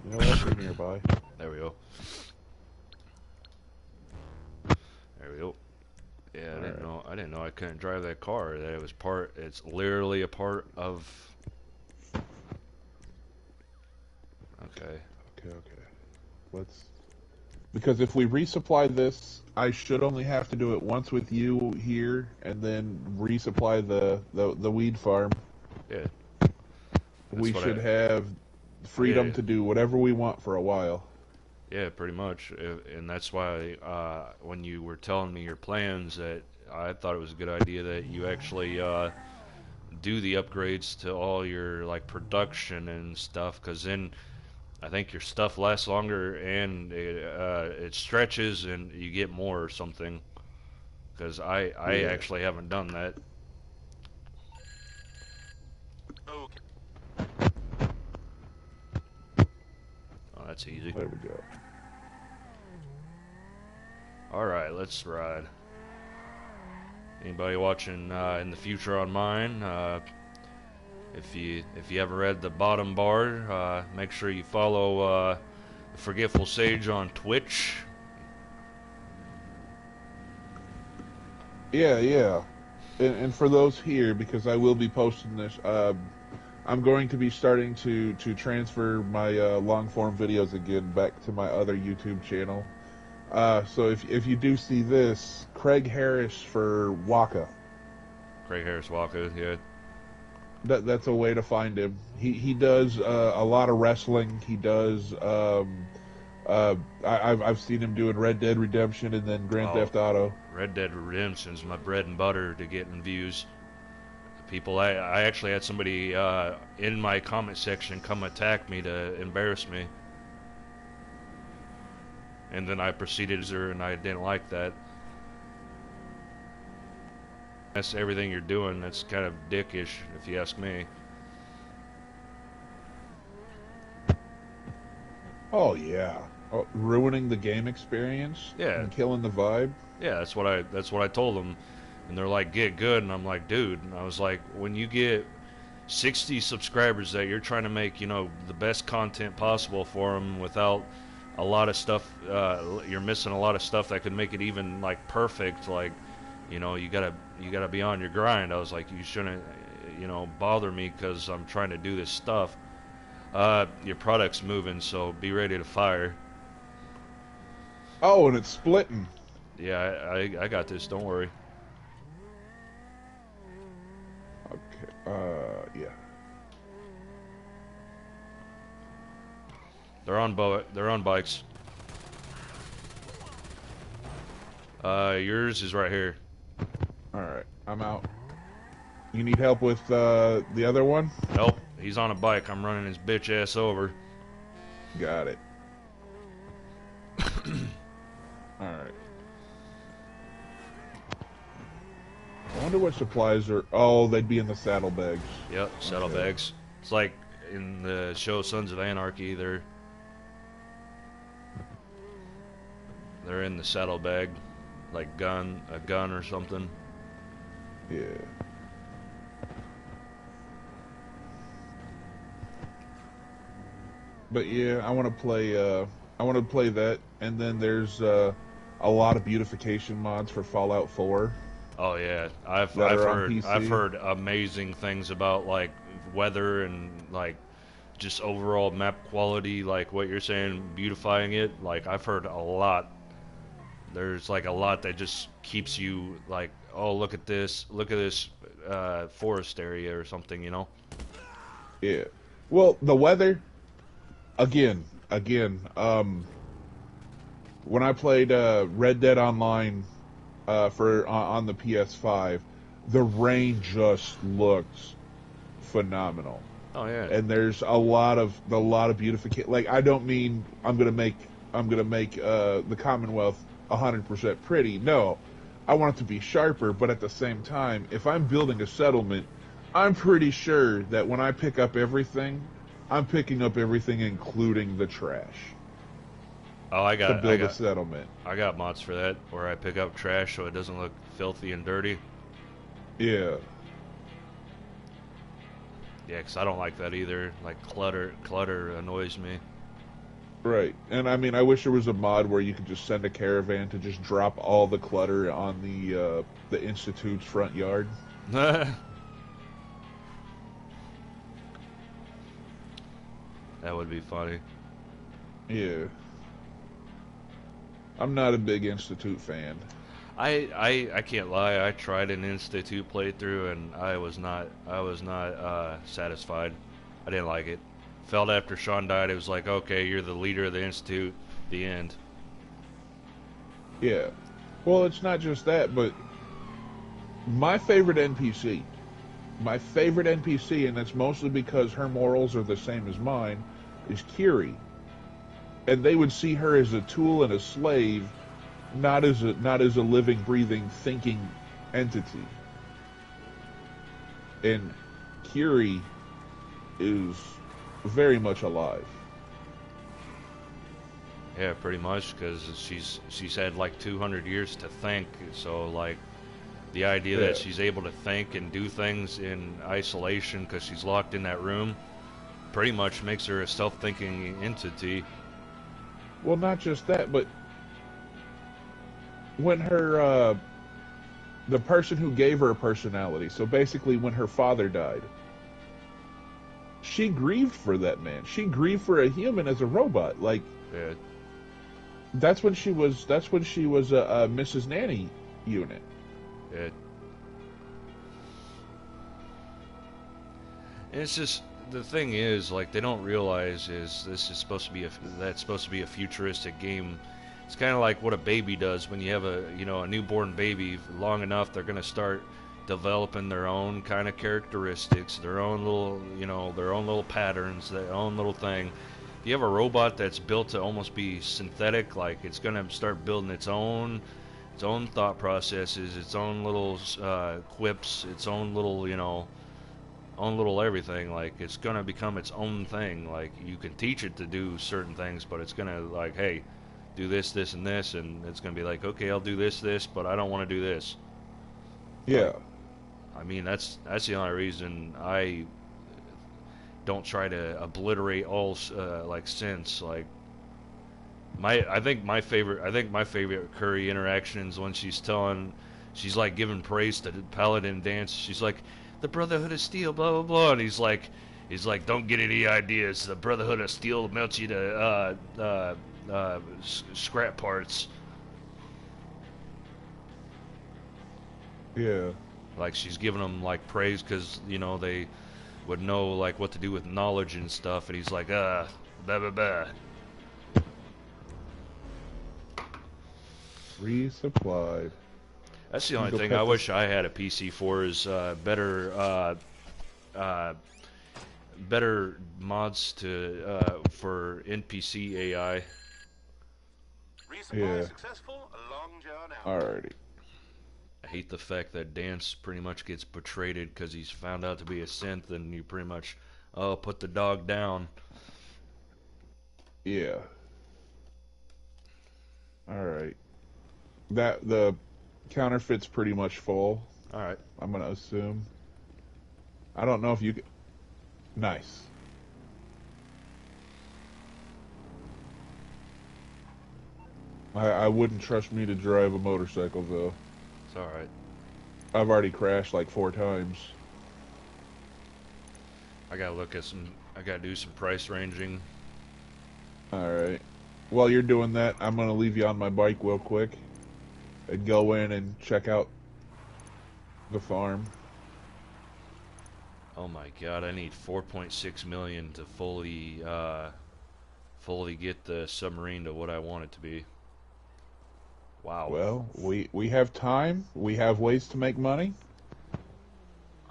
You know what? You're nearby. There we go. There we go. Yeah, I didn't know I couldn't drive that car. That it was part. It's literally a part of. Okay. Okay. Let's. Because if we resupply this, I should only have to do it once with you here, and then resupply the weed farm. Yeah. We should have freedom to do whatever we want for a while. Yeah, pretty much, and that's why when you were telling me your plans, that I thought it was a good idea that you actually do the upgrades to all your like production and stuff, because then I think your stuff lasts longer and it stretches and you get more or something. Because I actually haven't done that. Oh, that's easy. There we go. Alright, let's ride. Anybody watching in the future on mine, if you haven't read the bottom bar, make sure you follow the Forgetful Sage on Twitch. Yeah. And for those here, because I will be posting this, I'm going to be starting to transfer my long-form videos again back to my other YouTube channel. So if you do see this, Craig Harris for Wakka. Craig Harris Wakka, yeah. That's a way to find him. He does a lot of wrestling. He does. I've seen him doing Red Dead Redemption and then Grand Theft Auto. Red Dead Redemption's my bread and butter to getting views. People, I actually had somebody in my comment section come attack me to embarrass me. And then I proceeded to her, and I didn't like that. That's everything you're doing. That's kind of dickish, if you ask me. Oh yeah, ruining the game experience. Yeah, and killing the vibe. Yeah, that's what I told them, and they're like, "Get good," and I'm like, "Dude," and I was like, "When you get 60 subscribers, that you're trying to make, the best content possible for them without a lot of stuff, you're missing a lot of stuff that could make it even like perfect. Like, you gotta be on your grind." I was like, "You shouldn't, bother me because I'm trying to do this stuff. Your product's moving, so be ready to fire." Oh, and it's splitting. Yeah, I got this. Don't worry. Okay. Yeah. They're on bikes. Yours is right here. All right, I'm out. You need help with the other one? Nope, he's on a bike. I'm running his bitch ass over. Got it. All right. I wonder what supplies are. Oh, they'd be in the saddlebags. Yep, saddlebags. It's like in the show Sons of Anarchy. They're in the saddlebag, like a gun or something. Yeah. But yeah, I want to play. I want to play that, and then there's a lot of beautification mods for Fallout 4. Oh yeah, I've heard amazing things about like weather and like just overall map quality, like what you're saying, beautifying it. Like I've heard a lot. There's like a lot that just keeps you like, oh, look at this forest area or something, Yeah. Well, the weather. Again. When I played Red Dead Online, for on the PS5, the rain just looks phenomenal. Oh yeah. And there's a lot of beautification. Like, I don't mean I'm gonna make the Commonwealth 100% pretty. No, I want it to be sharper. But at the same time, if I'm building a settlement, I'm pretty sure that when I pick up everything, I'm picking up everything, including the trash, Oh, I to got I build a got settlement. I got mods for that where I pick up trash so it doesn't look filthy and dirty. Yeah, Yeah, 'cause I don't like that either. Like clutter annoys me. right. And I mean, I wish there was a mod where you could just send a caravan to just drop all the clutter on the institute's front yard. That would be funny. Yeah, I'm not a big institute fan. I can't lie. I tried an Institute playthrough and I was not satisfied. I didn't like it. Felt after Sean died, it was like, okay, you're the leader of the Institute. The end. Yeah. Well, it's not just that, but my favorite NPC, my favorite NPC, and that's mostly because her morals are the same as mine, is Kiri. And they would see her as a tool and a slave, not as a living, breathing, thinking entity. And Kiri is very much alive. Yeah, pretty much, because she's had like 200 years to think. So like the idea Yeah. that she's able to think and do things in isolation because she's locked in that room pretty much makes her a self-thinking entity. Well, not just that, but when the person who gave her a personality, so basically when her father died, she grieved for that man. She grieved for a human as a robot. Like, Yeah, that's when she was a Mrs. Nanny unit. yeah. And it's just the thing is like they don't realize is this is supposed to be that's supposed to be a futuristic game. It's kind of like what a baby does when you have a newborn baby. Long enough, they're gonna start developing their own kind of characteristics, their own little patterns, their own little thing. If you have a robot that's built to almost be synthetic, like it's gonna start building its own thought processes, its own little quips, its own little everything. Like it's gonna become its own thing. Like you can teach it to do certain things, but it's gonna like, hey, do this, this, and this, and it's gonna be like, okay, I'll do this, but I don't want to do this. Yeah, I mean, that's the only reason I don't try to obliterate all like sense. Like I think my favorite Curry interaction is when she's like giving praise to the Paladin dance. She's like, the Brotherhood of Steel, blah blah blah, and he's like, don't get any ideas. The Brotherhood of Steel melts you to scrap parts. yeah, Like she's giving them like praise because they would know like what to do with knowledge and stuff, and he's like, blah blah blah. resupplied. That's the only Go thing pet I this- wish I had a PC for is better mods for NPC AI. Yeah. successful, a long journey out. Alrighty. I hate the fact that Dance pretty much gets betrayed because he's found out to be a synth, and you pretty much put the dog down. Yeah. Alright. That the counterfeit's pretty much full, All right. I'm gonna assume. I don't know if you. Nice. I wouldn't trust me to drive a motorcycle though. It's all right. I've already crashed like 4 times. I gotta do some price ranging. Alright. While you're doing that, I'm gonna leave you on my bike real quick and go in and check out the farm. Oh my god, I need 4.6 million to fully get the submarine to what I want it to be. Wow. Well, we have time. We have ways to make money.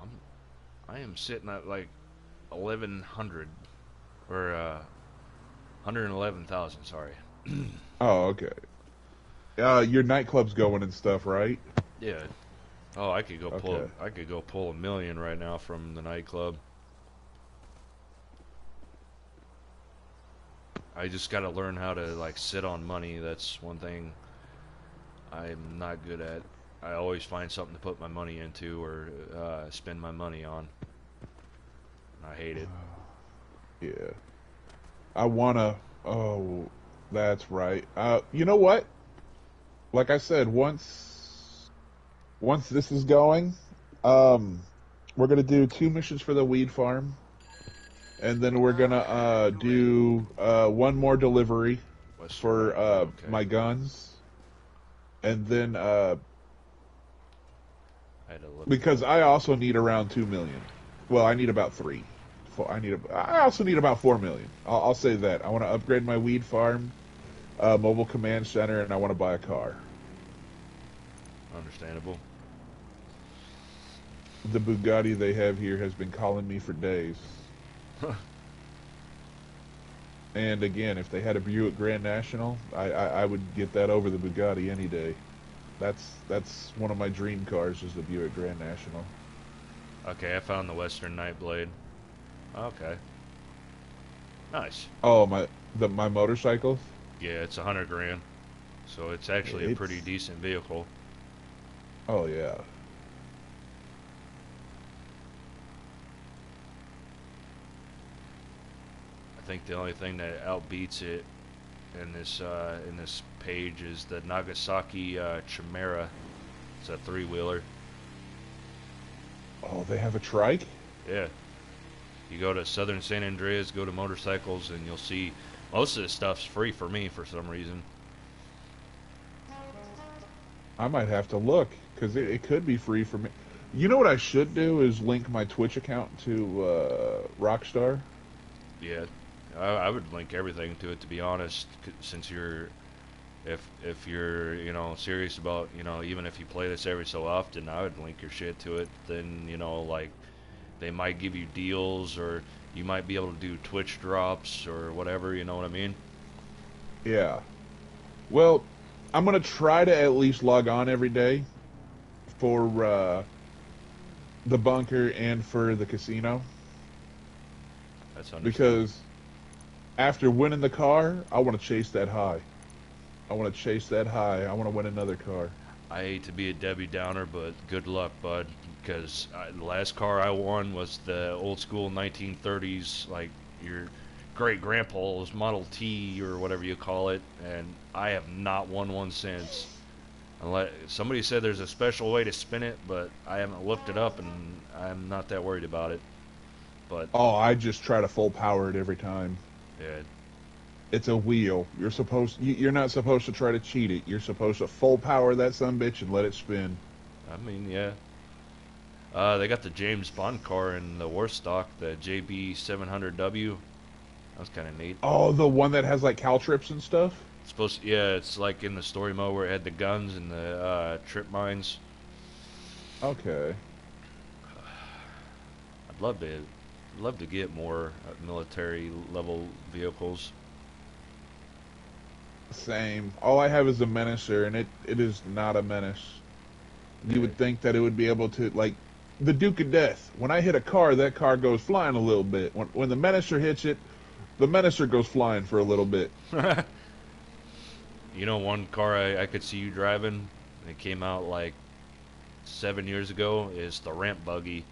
I'm I am sitting at like 1100 or 111,000. Sorry. Oh, okay. Your nightclub's going and stuff, right? Yeah. Oh, I could go pull. Okay. I could go pull a million right now from the nightclub. I just got to learn how to like sit on money. That's one thing I'm not good at. I always find something to put my money into or spend my money on. I hate it. Yeah. I wanna. Oh, that's right. You know what? Like I said, once this is going, um, we're gonna do 2 missions for the weed farm, and then we're gonna do one more delivery West for Horizon. Okay. my guns, and then I had to look. because I also need around 2 million. Well, I need about three. I also need about 4 million. I'll say that. I want to upgrade my weed farm, mobile command center, and I want to buy a car. Understandable. The Bugatti they have here has been calling me for days. And again, if they had a Buick Grand National, I would get that over the Bugatti any day. That's one of my dream cars is the Buick Grand National. Okay, I found the Western Nightblade. Okay. Nice. Oh my motorcycles. Yeah, it's 100 grand. So it's actually a pretty decent vehicle. Oh yeah. I think the only thing that outbeats it in this page is the Nagasaki Chimera. It's a three-wheeler. Oh, they have a trike. Yeah. You go to Southern San Andreas, go to motorcycles, and you'll see most of this stuff's free for me for some reason. I might have to look because it could be free for me. You know what I should do is link my Twitch account to Rockstar. Yeah, I would link everything to it, to be honest, since if you're serious about even if you play this every so often, I would link your shit to it. Then like they might give you deals, or you might be able to do Twitch drops or whatever. You know what I mean? Yeah. Well, I'm gonna try to at least log on every day for the bunker and for the casino. That's understandable. Because after winning the car, I want to chase that high. I want to chase that high. I want to win another car. I hate to be a Debbie Downer, but good luck, bud. Because the last car I won was the old school 1930s, like your great grandpa's Model T or whatever you call it, and I have not won one since. Unless somebody said there's a special way to spin it, but I haven't looked it up, and I'm not that worried about it. But Oh, I just try to full power it every time. yeah, It's a wheel. You're not supposed to try to cheat it. You're supposed to full power that sumbitch and let it spin. I mean, yeah. They got the James Bond car in the war stock, the JB 700W. That was kind of neat. Oh, the one that has like caltrips and stuff? Yeah, it's like in the story mode where it had the guns and the trip mines. Okay. I'd love to get more military level vehicles. Same. All I have is a menacer, and it is not a menace. You would think that it would be able to, like, the Duke of Death. When I hit a car, that car goes flying a little bit. When the menacer hits it, the menacer goes flying for a little bit. You know, one car I could see you driving, and it came out like 7 years ago, is the ramp buggy.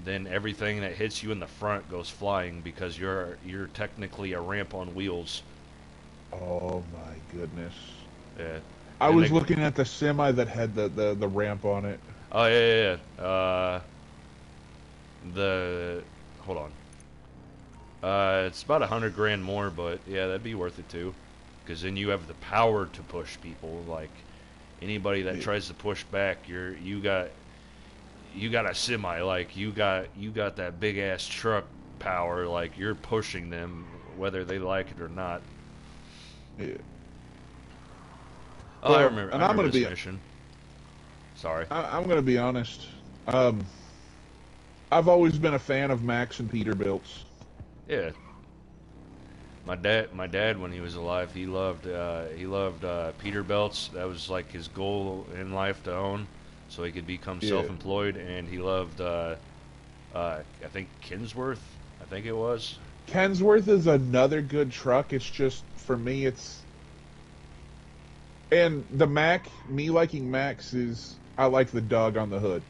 Then everything that hits you in the front goes flying because you're technically a ramp on wheels. Oh my goodness. Yeah. I And was looking at the semi that had the ramp on it. Oh yeah. Hold on. It's about 100 grand more, but yeah, that'd be worth it too. Because then you have the power to push people. Like anybody that tries to push back, you got a semi. Like you got that big ass truck power. Like you're pushing them whether they like it or not. Yeah. Oh, I Well, remember. I and I'm remember gonna this be mission. Sorry. I'm gonna be honest. I've always been a fan of Max and Peterbilt's. Yeah. My dad, when he was alive, he loved Peterbilt's. That was like his goal in life to own, so he could become Yeah, self-employed. And he loved, I think Kinsworth. I think it was. Kensworth is another good truck. It's just for me, it's and the Mac. Me liking Max is I like the dog on the hood. Okay.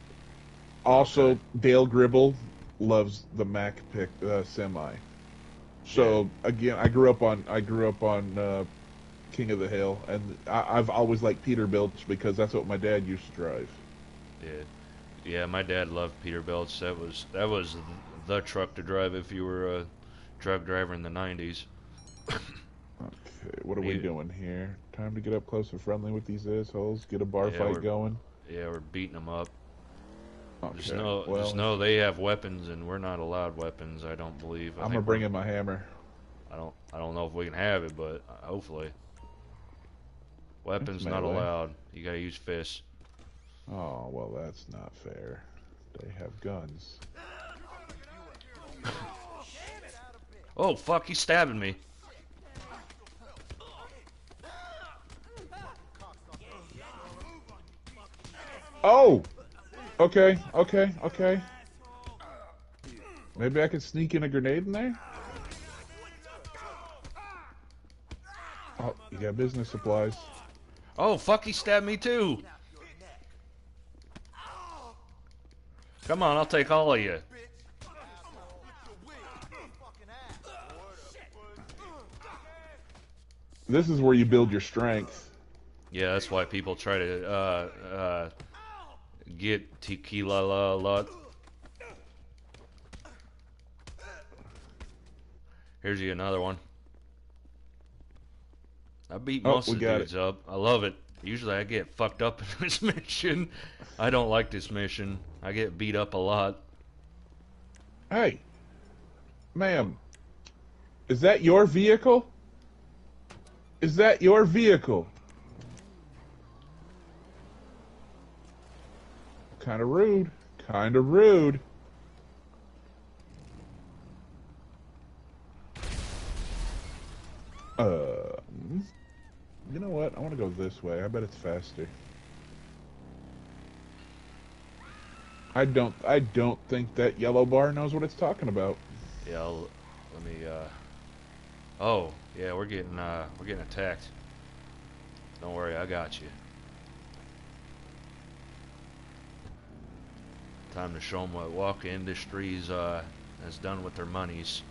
Also, Dale Gribble loves the Mac pick semi. Yeah. So again, I grew up on King of the Hill, and I've always liked Peterbilt because that's what my dad used to drive. Yeah. Yeah. My dad loved Peterbilt's. That was the truck to drive if you were a truck driver in the '90s. Okay, what are we He, doing here? Time to get up close and friendly with these assholes. Get a bar yeah, fight going. we're beating them up. Just Okay, know, just well, know they have weapons and we're not allowed weapons. I don't believe. I I'm gonna think bring we're. in my hammer. I don't know if we can have it, but hopefully, It's weapons not melee. allowed. You gotta use fists. Oh, well, that's not fair. They have guns. Oh fuck! He's stabbing me. Oh! Okay, okay, okay. Maybe I could sneak in a grenade in there? Oh, you got business supplies. Oh fuck! He stabbed me too. Come on, I'll take all of you. This is where you build your strength. Yeah, that's why people try to get tequila a lot. Here's you another one. I beat Oh, most we of the got it. dudes up. I love it. Usually I get fucked up in this mission. I don't like this mission. I get beat up a lot. Hey, ma'am, is that your vehicle? Is that your vehicle? Kind of rude. Kind of rude. You know what? I want to go this way. I bet it's faster. I don't think that yellow bar knows what it's talking about. Yeah, let me. Oh, yeah, we're getting attacked. Don't worry, I got you. Time to show them what Wakka Industries has done with their monies.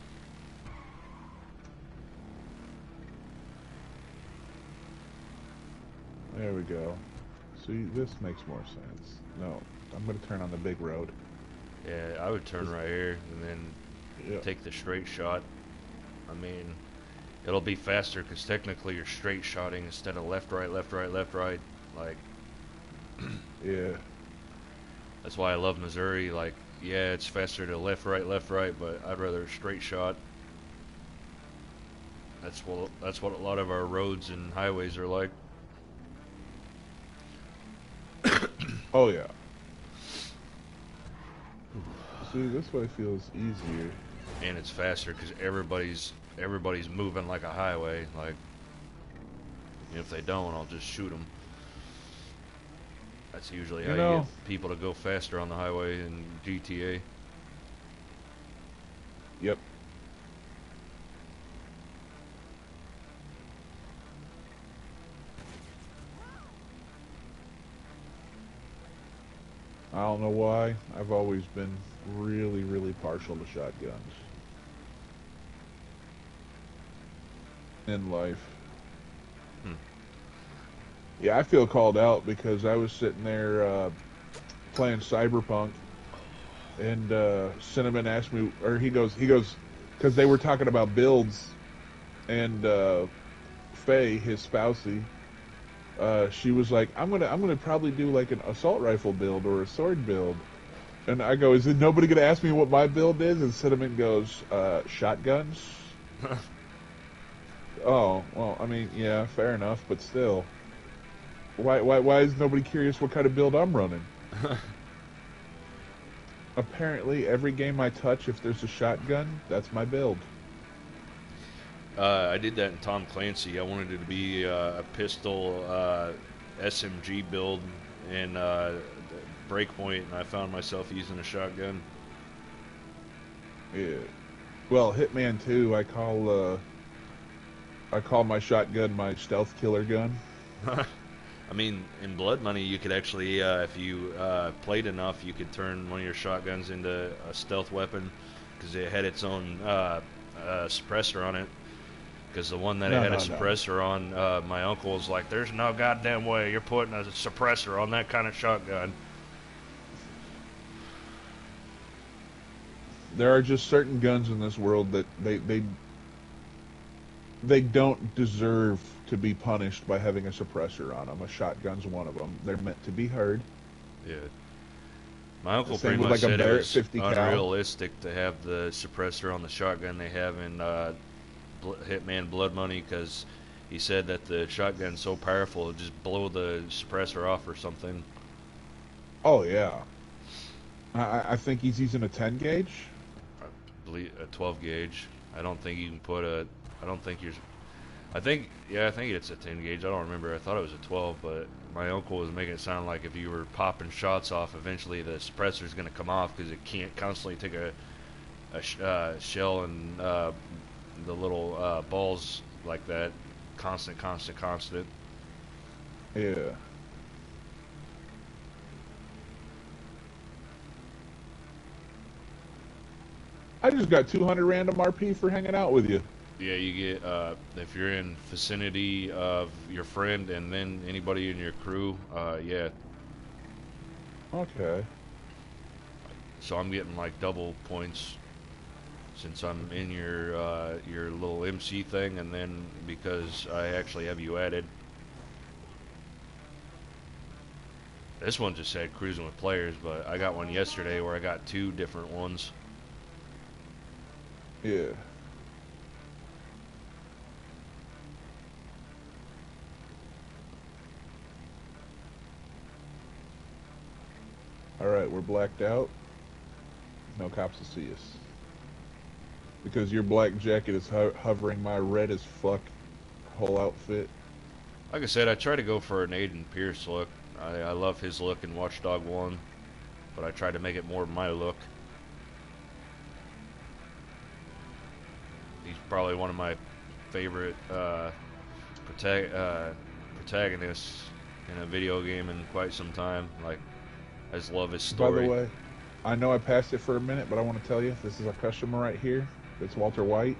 There we go. See, this makes more sense. No, I'm gonna turn on the big road. Yeah, I would turn right here and then Yeah. take the straight shot. I mean, it'll be faster because technically you're straight shotting instead of left, right, left, right, left, right. Like, Yeah. that's why I love Missouri. Like, yeah, it's faster to left, right, but I'd rather straight shot. That's what a lot of our roads and highways are like. Oh yeah. See, this way feels easier. And it's faster because everybody's moving like a highway. Like, if they don't, I'll just shoot them. That's usually how You you know, get people to go faster on the highway in GTA. yep. I don't know why. I've always been really, really partial to shotguns in life. Hmm. Yeah, I feel called out because I was sitting there playing Cyberpunk, and Cinnamon asked me, or he goes, because they were talking about builds, and Faye, his spousey, she was like, I'm gonna probably do like an assault rifle build or a sword build. And I go, is it nobody gonna ask me what my build is? And Cinnamon goes, shotguns? Oh, well, I mean, yeah, fair enough, but still. Why is nobody curious what kind of build I'm running? Apparently, every game I touch, if there's a shotgun, that's my build. I did that in Tom Clancy. I wanted it to be a pistol SMG build in Breakpoint, and I found myself using a shotgun. Yeah. Well, Hitman 2, I call my shotgun my stealth killer gun. I mean, in Blood Money, you could actually, if you played enough, you could turn one of your shotguns into a stealth weapon because it had its own suppressor on it. Because the one that it had a suppressor on, my uncle was like, "There's no goddamn way you're putting a suppressor on that kind of shotgun." There are just certain guns in this world that they don't deserve to be punished by having a suppressor on them. A shotgun's one of them. They're meant to be heard. Yeah. My uncle Same pretty with much like a said it Barrett was 50 cal. unrealistic to have the suppressor on the shotgun they have in Hitman Blood Money because he said that the shotgun's so powerful it'll just blow the suppressor off or something. Oh yeah. I think he's using a 10 gauge. I believe a 12 gauge. I don't think you can put a. I don't think you're. I think it's a 10 gauge. I don't remember. I thought it was a 12, but my uncle was making it sound like if you were popping shots off, eventually the suppressor's going to come off because it can't constantly take a shell and the little balls like that. Constant. Yeah. I just got 200 random RP for hanging out with you. Yeah, you get if you're in vicinity of your friend and then anybody in your crew. Yeah. Okay. So I'm getting like double points since I'm in your little MC thing, and then because I actually have you added. This one just said cruising with players, but I got one yesterday where I got 2 different ones. Yeah. Alright, we're blacked out. No cops will see us. Because your black jacket is hovering my red as fuck whole outfit. Like I said, I try to go for an Aiden Pierce look. I love his look in Watch Dog 1, but I try to make it more my look. He's probably one of my favorite protagonists in a video game in quite some time. Like, I just love his story. By the way, I know I passed it for a minute, but I want to tell you, this is a customer right here. It's Walter White.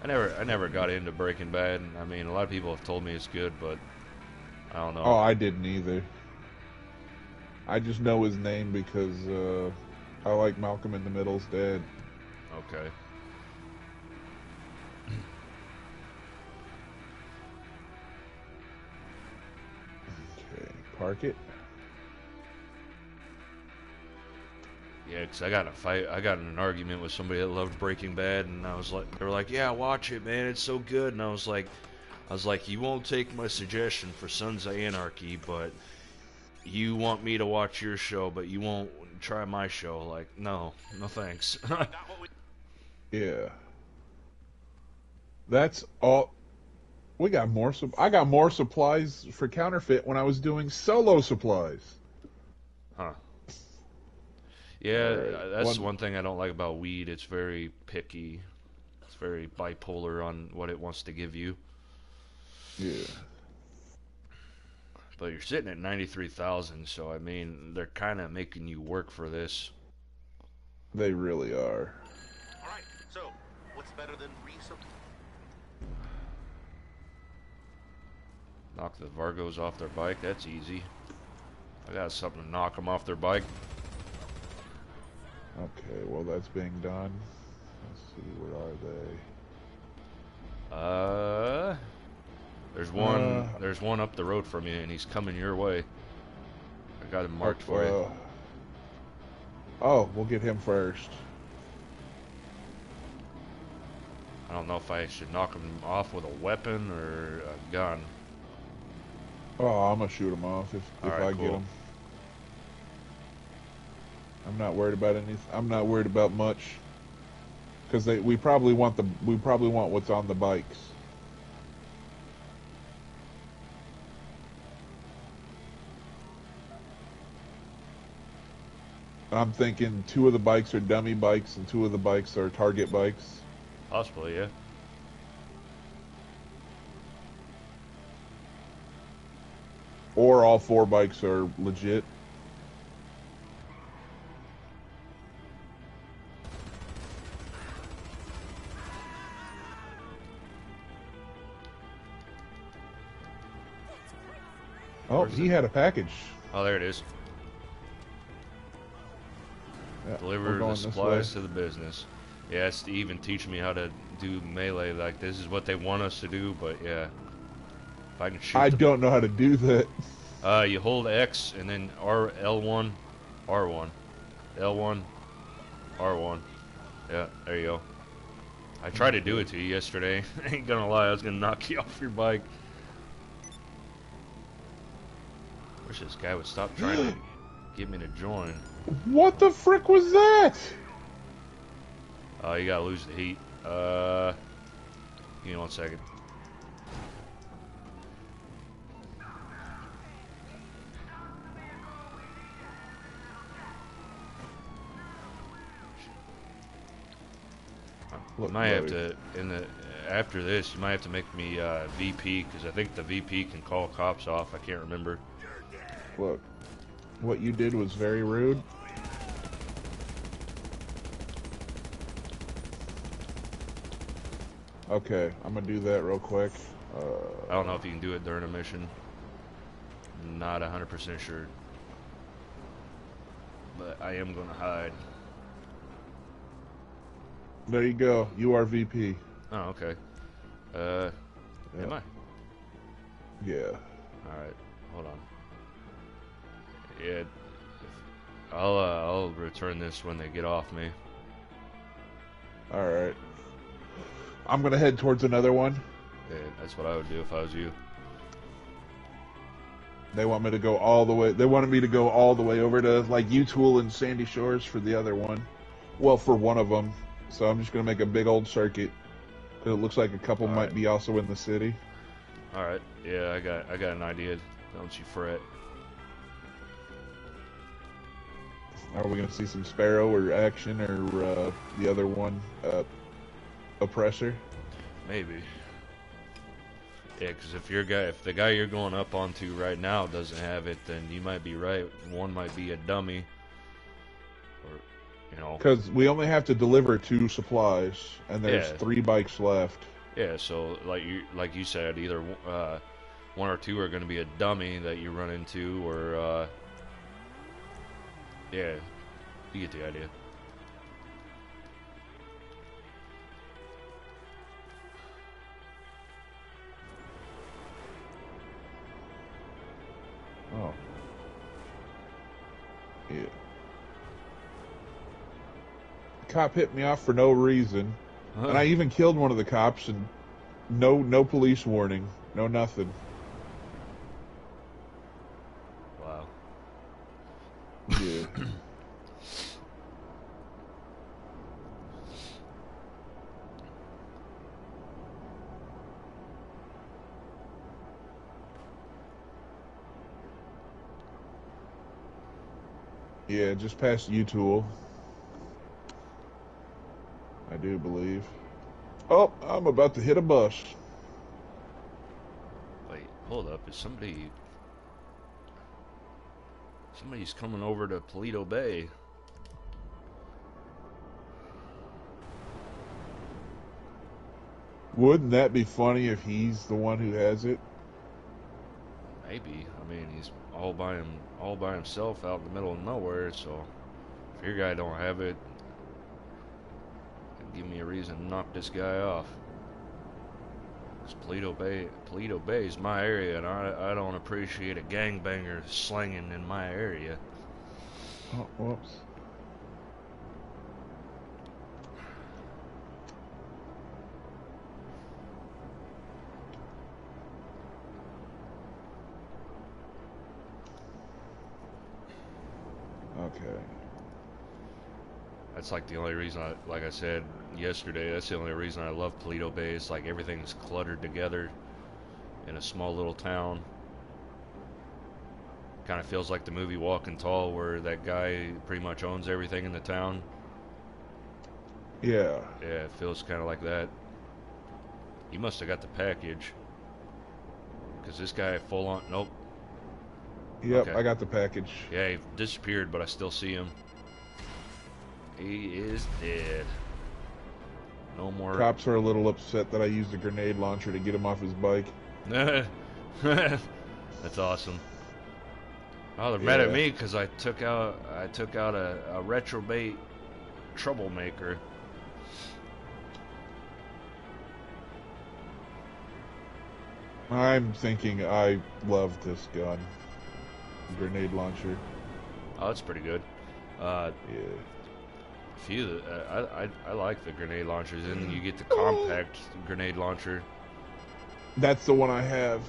I never got into Breaking Bad. I mean, a lot of people have told me it's good, but I don't know. Oh, I didn't either. I just know his name because I like Malcolm in the Middle's dead. Okay. Okay, park it. Yeah, because I got in a fight. I got in an argument with somebody that loved Breaking Bad, and I was like, they were like, "Yeah, watch it, man. It's so good." And I was like, "You won't take my suggestion for Sons of Anarchy, but you want me to watch your show, but you won't try my show." Like, no thanks. Yeah. That's all. We got more. I got more supplies for counterfeit when I was doing solo supplies. Huh. Yeah, Right. that's one thing I don't like about weed. It's very picky. It's very bipolar on what it wants to give you. Yeah. But you're sitting at 93,000, so I mean, they're kind of making you work for this. They really are. All right, so what's better than resupply? Knock the Vargos off their bike, that's easy. I got something to knock them off their bike. Okay, well that's being done. Let's see, where are they? There's one up the road from you, and he's coming your way. I got him marked for you. Oh, we'll get him first. I don't know if I should knock him off with a weapon or a gun. Oh, I'm gonna shoot him off if Alright, I get cool. him. I'm not worried about anything. I'm not worried about much. Because we probably want what's on the bikes. I'm thinking 2 of the bikes are dummy bikes and 2 of the bikes are target bikes. Possibly, yeah. Or all 4 bikes are legit. Oh, Where's he it? had a package. Oh, there it is. Yeah, we're Deliver going the this supplies way. to the business. Yeah, it's to even teach me how to do melee. Like, this is what they want us to do, but yeah. If I can shoot I them. don't know how to do that. You hold X and then L1, R1. L1, R1. Yeah, there you go. I tried to do it to you yesterday. Ain't gonna lie, I was gonna knock you off your bike. Wish this guy would stop trying to get me to join. What the frick was that? Oh, you gotta lose the heat. Give me 1 second. You Look, might have buddy. to, after this, you might have to make me VP, because I think the VP can call cops off. I can't remember. Look, what you did was very rude. Okay, I'm gonna do that real quick. I don't know if you can do it during a mission. Not 100% sure. But I am gonna hide. There you go. You are VP. Oh, okay. Am I? Yeah. Alright, hold on. Yeah, I'll return this when they get off me. All right. I'm gonna head towards another one. Yeah, that's what I would do if I was you. They want me to go all the way. They wanted me to go all the way over to like U-Tool and Sandy Shores for the other one. Well, for one of them. So I'm just gonna make a big old circuit. 'Cause it looks like a couple might be also in the city. Alright, yeah, I got an idea. Don't you fret. Are we gonna see some Sparrow or Action or the other one, Oppressor? Maybe. Yeah, because if the guy you're going up onto right now doesn't have it, then you might be right. One might be a dummy, or Because we only have to deliver 2 supplies, and there's Yeah. 3 bikes left. Yeah. So like you said, either 1 or 2 are going to be a dummy that you run into, or yeah, you get the idea. Oh. Yeah. The cop hit me off for no reason, and I even killed one of the cops, and no police warning, no nothing. Wow. Yeah. Yeah, just past U-Tool. I do believe. Oh, I'm about to hit a bus. Wait, hold up. Is somebody's coming over to Paleto Bay? Wouldn't that be funny if he's the one who has it? Maybe. I mean, he's all by himself out in the middle of nowhere. So if your guy don't have it, give me a reason to knock this guy off. 'Cause Paleto Bay is my area, and I don't appreciate a gangbanger slanging in my area. Oh, whoops. Okay. That's like the only reason like I said yesterday, that's the only reason I love Paleto Bay. It's like everything's cluttered together in a small little town. Kind of feels like the movie Walking Tall, where that guy pretty much owns everything in the town. Yeah. Yeah, it feels kind of like that. He must have got the package. Because this guy full on... Nope. Yep, Okay. I got the package. Yeah, he disappeared, but I still see him. He is dead. No more... Cops are a little upset that I used a grenade launcher to get him off his bike. That's awesome. Oh, they're mad at Yeah. me because I took out a retrobait troublemaker. I'm thinking I love this gun. Grenade launcher. Oh, that's pretty good. Yeah. I like the grenade launchers, and you get the compact grenade launcher. That's the one I have.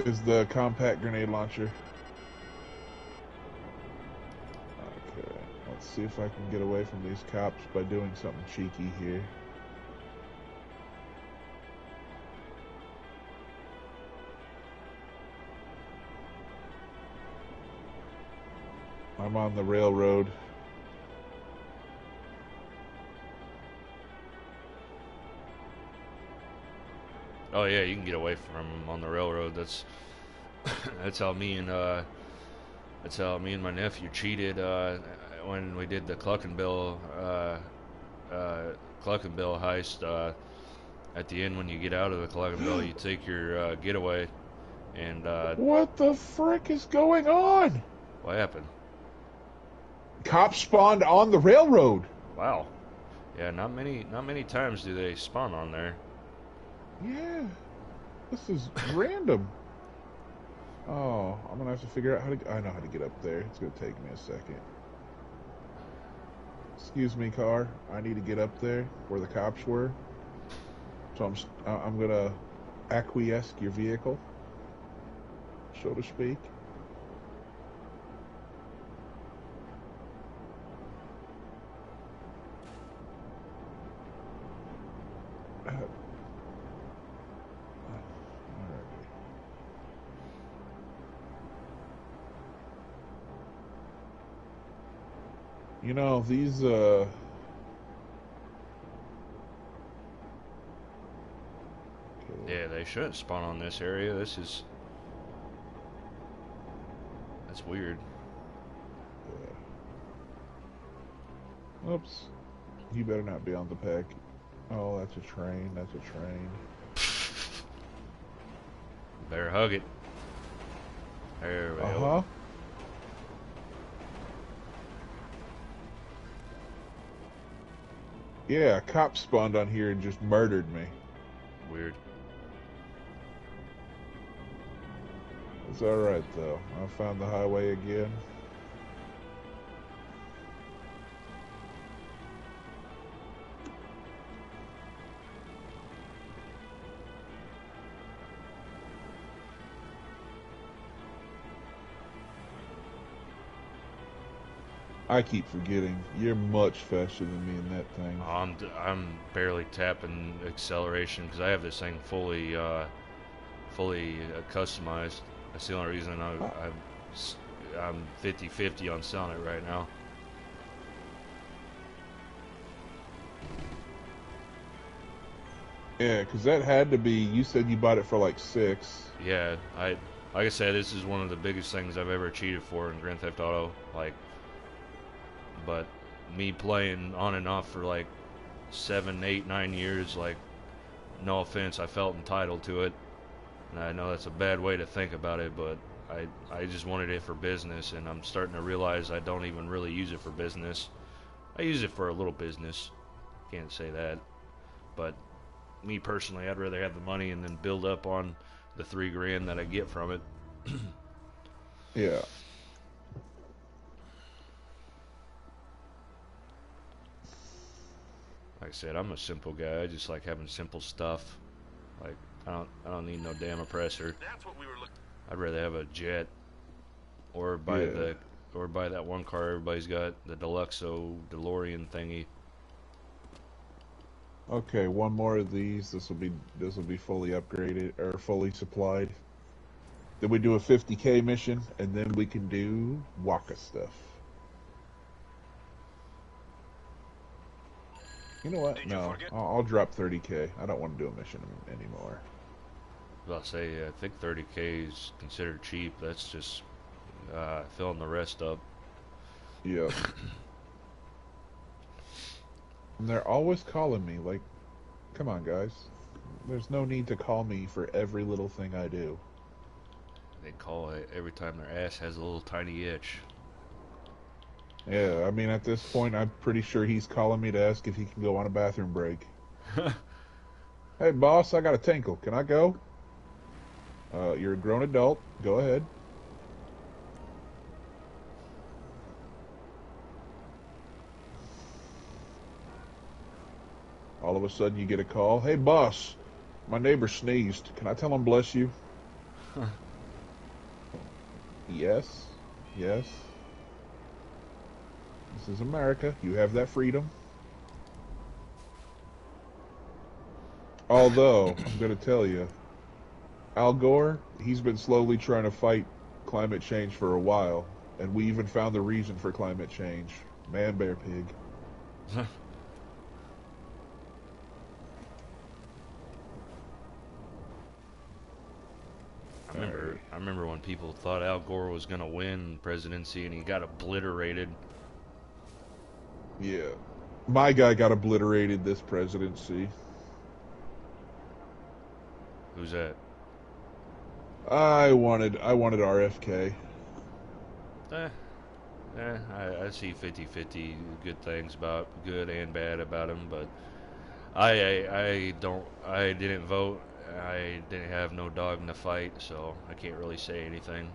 Is the compact grenade launcher. Okay. Let's see if I can get away from these cops by doing something cheeky here. I'm on the railroad. Oh yeah, you can get away from them on the railroad. That's that's how me and my nephew cheated when we did the Cluckenbill heist. At the end, when you get out of the Cluckenbill, you take your getaway. And What the frick is going on? what happened? Cops spawned on the railroad. Wow. Yeah, not many times do they spawn on there. Yeah. This is random. Oh, I'm gonna have to figure out how to. I know how to get up there. It's gonna take me a second. Excuse me, car. I need to get up there where the cops were. So I'm gonna acquiesce your vehicle, so to speak. You know, these, Yeah, they shouldn't spawn on this area. That's weird. Oops. You better not be on the pack. Oh, that's a train. That's a train. Better hug it. There we go. Uh-huh. Yeah, a cop spawned on here and just murdered me. Weird. It's alright, though. I found the highway again. I keep forgetting. You're much faster than me in that thing. I'm barely tapping acceleration because I have this thing fully customized. That's the only reason I'm 50-50 on selling it right now. Yeah, because that had to be. You said you bought it for like $6. Yeah, like I said, this is one of the biggest things I've ever cheated for in Grand Theft Auto. But me playing on and off for like 7, 8, 9 years, like, no offense, I felt entitled to it. And I know that's a bad way to think about it, but I just wanted it for business, and I'm starting to realize I don't even really use it for business. I use it for a little business. Can't say that. But me personally, I'd rather have the money and then build up on the $3,000 that I get from it. Yeah. Like I said, I'm a simple guy. I just like having simple stuff. Like I don't need no damn oppressor. That's what we were looking. I'd rather have a jet or buy Yeah. or buy that one car everybody's got, the Deluxo DeLorean thingy. Okay, one more of these. This will be fully upgraded or fully supplied. Then we do a 50K mission, and then we can do Wakka stuff. You know what? No, I'll drop 30K. I don't want to do a mission anymore. I'll say, I think 30K is considered cheap. That's just filling the rest up. Yeah. And they're always calling me. Like, come on, guys. There's no need to call me for every little thing I do. They call it every time their ass has a little tiny itch. Yeah, I mean, at this point, I'm pretty sure he's calling me to ask if he can go on a bathroom break. Hey, boss, I got a tinkle. Can I go? You're a grown adult. Go ahead. All of a sudden, you get a call. Hey, boss, my neighbor sneezed. Can I tell him bless you? Yes. Yes. This is America. You have that freedom. Although, I'm going to tell you, Al Gore, he's been slowly trying to fight climate change for a while, and we even found the reason for climate change. Man, bear, pig. I remember when people thought Al Gore was going to win presidency and he got obliterated. Yeah. My guy got obliterated this presidency. Who's that? I wanted RFK. I see 50-50 good things about, good and bad about him, but I didn't vote. I didn't have no dog in the fight, so I can't really say anything.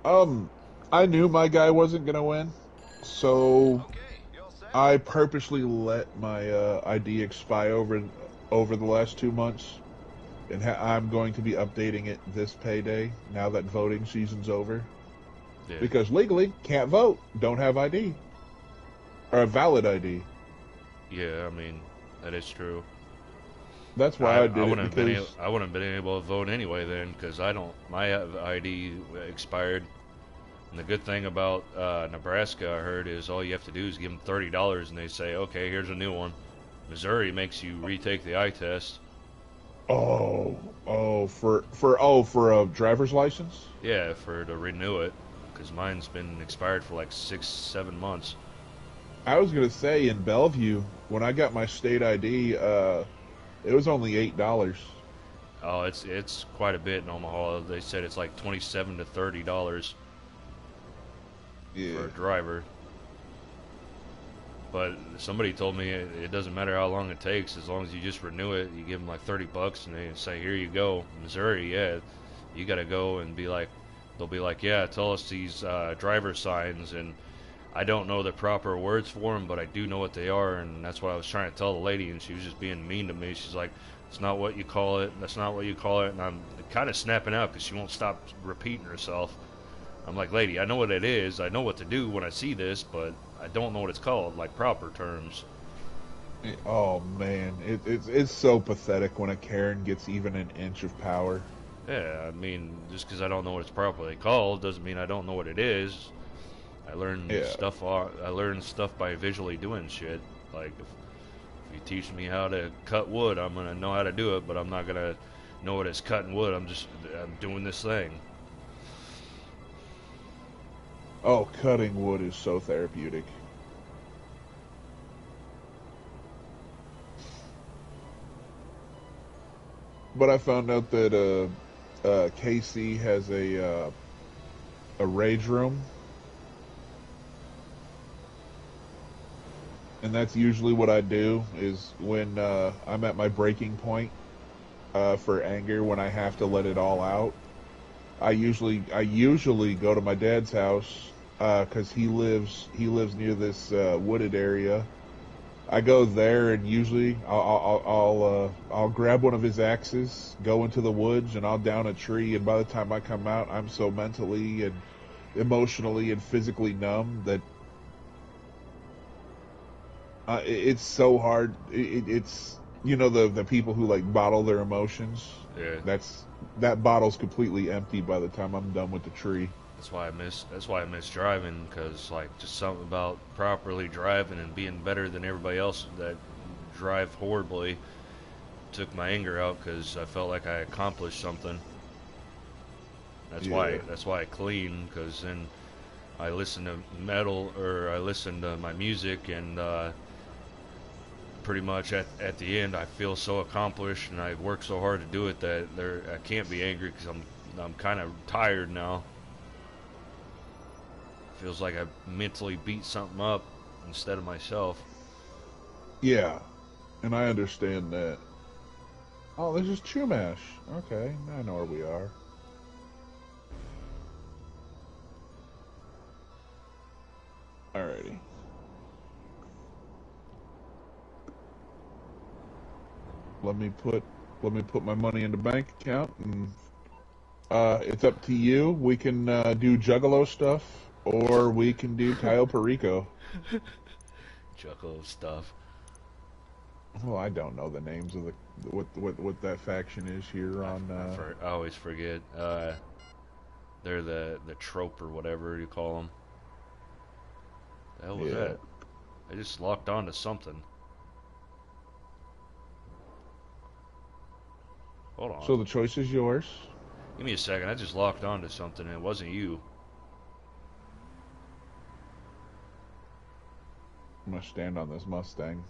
I knew my guy wasn't gonna win, so I purposely let my ID expire over the last 2 months, and I'm going to be updating it this payday now that voting season's over. Yeah. Because legally can't vote, don't have ID or a valid ID. Yeah, I mean that is true. That's why I did it, because I wouldn't have been able to vote anyway then, because my ID expired. And the good thing about Nebraska, I heard, is all you have to do is give them $30, and they say, okay, here's a new one. Missouri makes you retake the eye test. For a driver's license? Yeah, to renew it, because mine's been expired for like 6-7 months. I was gonna say, in Bellevue, when I got my state ID, it was only $8. Oh, it's quite a bit in Omaha. They said it's like $27 to $30 for a driver. But somebody told me it doesn't matter how long it takes, as long as you just renew it. You give them like $30, and they say, "Here you go." Missouri, yeah, you got to go and be like, they'll be like, "Yeah, tell us these driver signs," and I don't know the proper words for them, but I do know what they are, and that's what I was trying to tell the lady, and she was just being mean to me. She's like, "It's not what you call it. That's not what you call it," and I'm kind of snapping out because she won't stop repeating herself. I'm like, "Lady, I know what it is. I know what to do when I see this, but I don't know what it's called, like proper terms." Oh man, it's so pathetic when a Karen gets even an inch of power. Yeah, I mean, just because I don't know what it's properly called doesn't mean I don't know what it is. I learned stuff. I learned stuff by visually doing shit. Like if you teach me how to cut wood, I'm gonna know how to do it, but I'm not gonna know what it's cutting wood. I'm doing this thing. Oh, cutting wood is so therapeutic. But I found out that KC has a rage room, and that's usually what I do is when I'm at my breaking point for anger, when I have to let it all out. I usually go to my dad's house because he lives near this wooded area, I go there, and usually I'll grab one of his axes, go into the woods, and I'll down a tree. And by the time I come out, I'm so mentally and emotionally and physically numb that it's so hard. It's the people who like bottle their emotions. Yeah. That bottle's completely empty by the time I'm done with the tree. That's why I miss driving, because like just something about properly driving and being better than everybody else that drive horribly took my anger out, because I felt like I accomplished something. That's why I clean, because then I listen to metal, or I listen to my music, and pretty much at the end I feel so accomplished, and I work so hard to do it that I can't be angry, because I'm kind of tired now. Feels like I mentally beat something up instead of myself. Yeah, and I understand that. Oh, this is Chumash. Okay, I know where we are. Alrighty. Let me put my money in the bank account, and it's up to you. We can do Juggalo stuff, or we can do Cayo Perico. Juggalo stuff. Well, I don't know the names of what that faction is here on. I always forget. They're the trope or whatever you call them. The hell was that? I just locked on to something. Hold on. So the choice is yours. Give me a second. I just locked on to something, and it wasn't you. I'm gonna stand on this Mustang.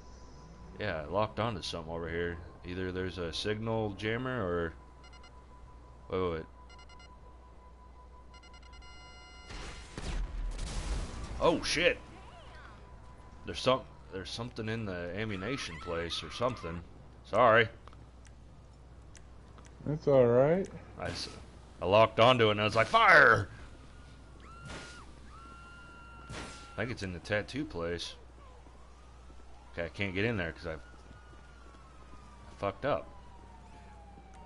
Yeah, I locked on to something over here. Either there's a signal jammer or... Wait. Oh shit! There's something in the ammunition place or something. Sorry. That's all right. I locked onto it and I was like, fire! I think it's in the tattoo place. Okay, I can't get in there because I fucked up.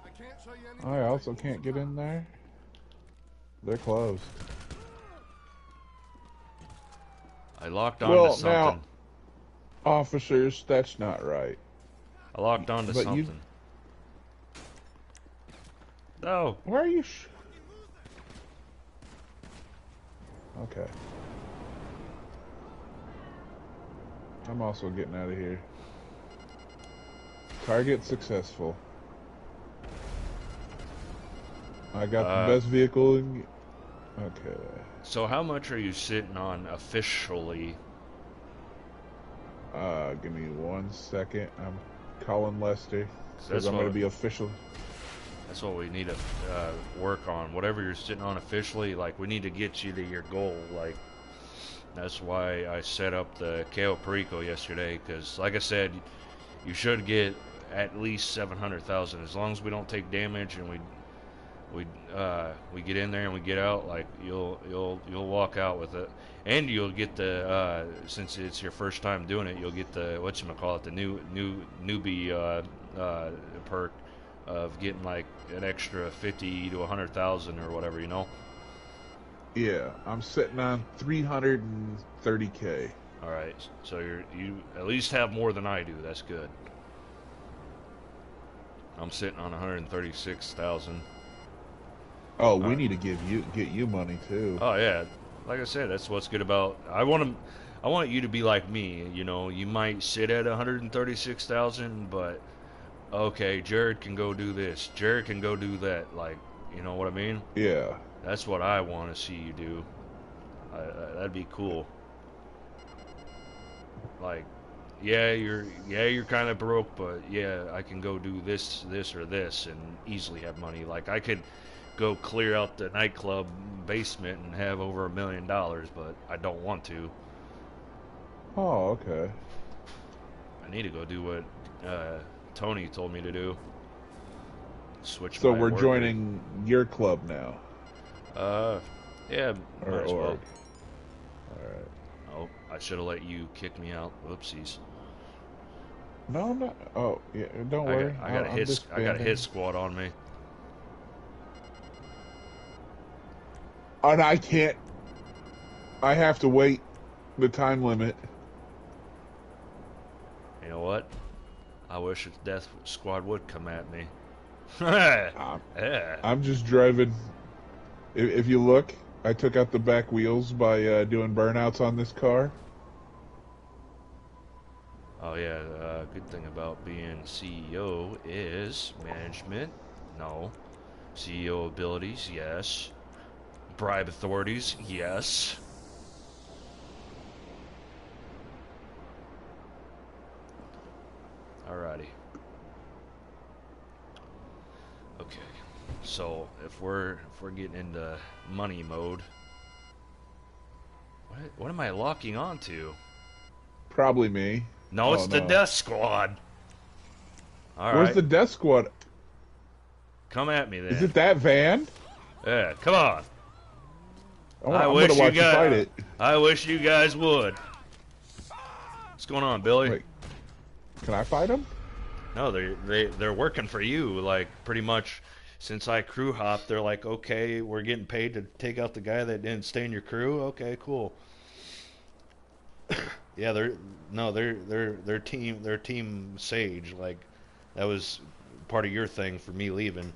I can't show you anything. I also can't get in there. They're closed. I locked onto something. Now, officers, that's not right. I locked onto But something. No. Where are you? Okay. I'm also getting out of here. Target successful. I got the best vehicle in... Okay. So how much are you sitting on officially? Give me 1 second. I'm calling Lester. Because I'm going to be official. That's what we need to work on. Whatever you're sitting on officially, like, we need to get you to your goal. Like, that's why I set up the Cayo Perico yesterday, because, like I said, you should get at least 700,000. As long as we don't take damage and we get in there and we get out, like, you'll walk out with it, and you'll get the since it's your first time doing it, you'll get the whatchamacallit, the newbie perk of getting like an extra 50 to 100,000 or whatever, you know. Yeah, I'm sitting on 330K. All right, so you at least have more than I do. That's good. I'm sitting on 136,000. Oh, we need to get you money too. Oh yeah, like I said, that's what's good about. I want you to be like me. You know, you might sit at 136,000, but okay, Jared can go do this. Jared can go do that. Like, you know what I mean? Yeah. That's what I want to see you do. That'd be cool. Like, yeah, you're kind of broke, but yeah, I can go do this, or this, and easily have money. Like, I could go clear out the nightclub basement and have over $1 million, but I don't want to. Oh, okay. I need to go do what Tony told me to do. Switch. So my we're work joining your club now. Yeah, might as well. Alright. Oh, I should have let you kick me out. Whoopsies. No, I'm not. Oh, yeah. Don't worry. I'm I got a hit disbanding. squad on me. And I can't. I have to wait the time limit. You know what? I wish the death squad would come at me. Yeah. I'm just driving. If you look, I took out the back wheels by doing burnouts on this car. Oh yeah, good thing about being CEO is management. No. CEO abilities, yes. Bribe authorities, yes. Alrighty. Okay. So if we're getting into money mode, what am I locking onto? Probably me. No, Oh it's the no. death squad. Where's Alright. the death squad? Come at me Is then. it that van? Yeah, come on. I'm gonna watch you fight it. I wish you guys would. What's going on, Billy? Wait, can I fight him? No, they're working for you. Like pretty much, since I crew hop, they're like, okay, we're getting paid to take out the guy that didn't stay in your crew. Okay, cool. Yeah, they're team Sage. Like that was part of your thing for me leaving.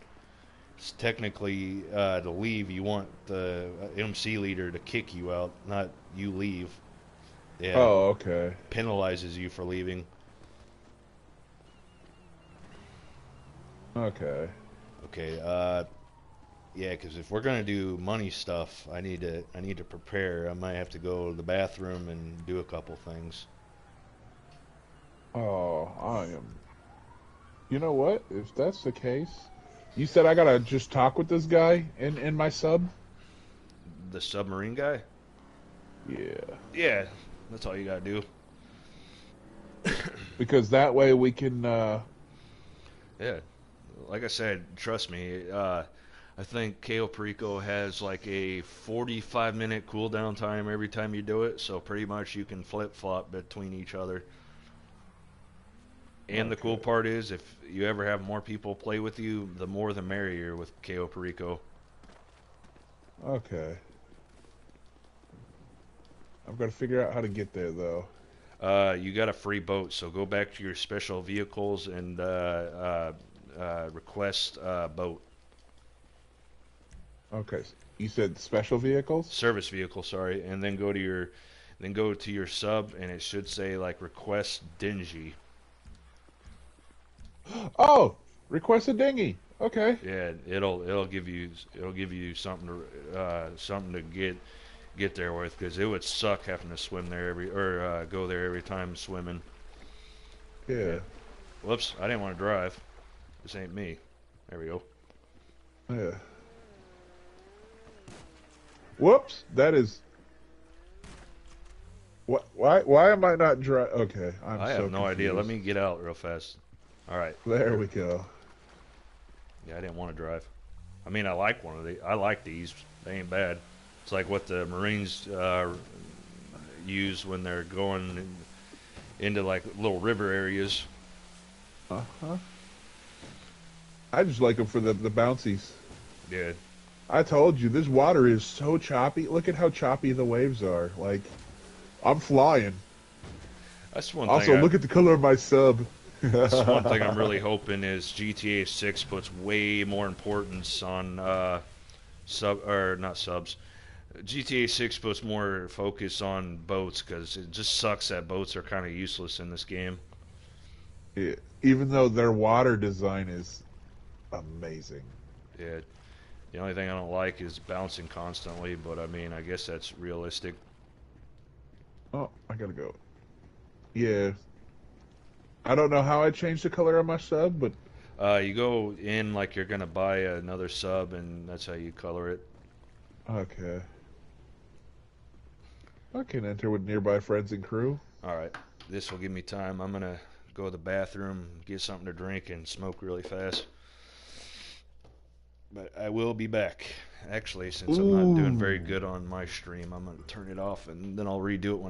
It's technically to leave, you want the MC leader to kick you out, not you leave. Yeah, Oh, okay. penalizes you for leaving. Okay. Okay, yeah, because if we're gonna do money stuff, I need to prepare. I might have to go to the bathroom and do a couple things. Oh, I am. You know what? If that's the case, you said I gotta just talk with this guy in my sub? The submarine guy? Yeah. Yeah, that's all you gotta do. Because that way we can, Yeah, like I said, trust me. I think KO Perico has like a 45-minute cooldown time every time you do it, so pretty much you can flip-flop between each other. And the cool Okay. part is, if you ever have more people play with you, the more the merrier with KO Perico. Okay. I've got to figure out how to get there, though. You got a free boat, so go back to your special vehicles and request boat. Okay. You said special vehicles? Service vehicle, sorry, and then go to your sub, and it should say like request dingy. Oh! Request a dinghy. Okay. Yeah, it'll give you something to get there with, because it would suck having to swim there go there every time swimming. Yeah. Yeah. Whoops, I didn't want to drive. This ain't me. There we go. Yeah. Whoops. That is. What? Why am I not dry? Okay. I have no idea. Let me get out real fast. All right. There we go. Yeah, I didn't want to drive. I mean, I like these. They ain't bad. It's like what the Marines use when they're going into like little river areas. Uh-huh. I just like them for the bouncies. Yeah. I told you, this water is so choppy. Look at how choppy the waves are. Like, I'm flying. That's one Also, thing. look at the color of my sub. That's one thing I'm really hoping is GTA 6 puts way more importance on not subs. GTA 6 puts more focus on boats, because it just sucks that boats are kind of useless in this game. Yeah, even though their water design is amazing. Yeah. The only thing I don't like is bouncing constantly, but I mean, I guess that's realistic. Oh, I gotta go. Yeah. I don't know how I changed the color on my sub, but You go in like you're gonna buy another sub, and that's how you color it. okay. I can enter with nearby friends and crew. All right, this will give me time. I'm gonna go to the bathroom, get something to drink, and smoke really fast. But I will be back. Actually, since I'm not doing very Ooh. good on my stream, I'm gonna turn it off, and then I'll redo it when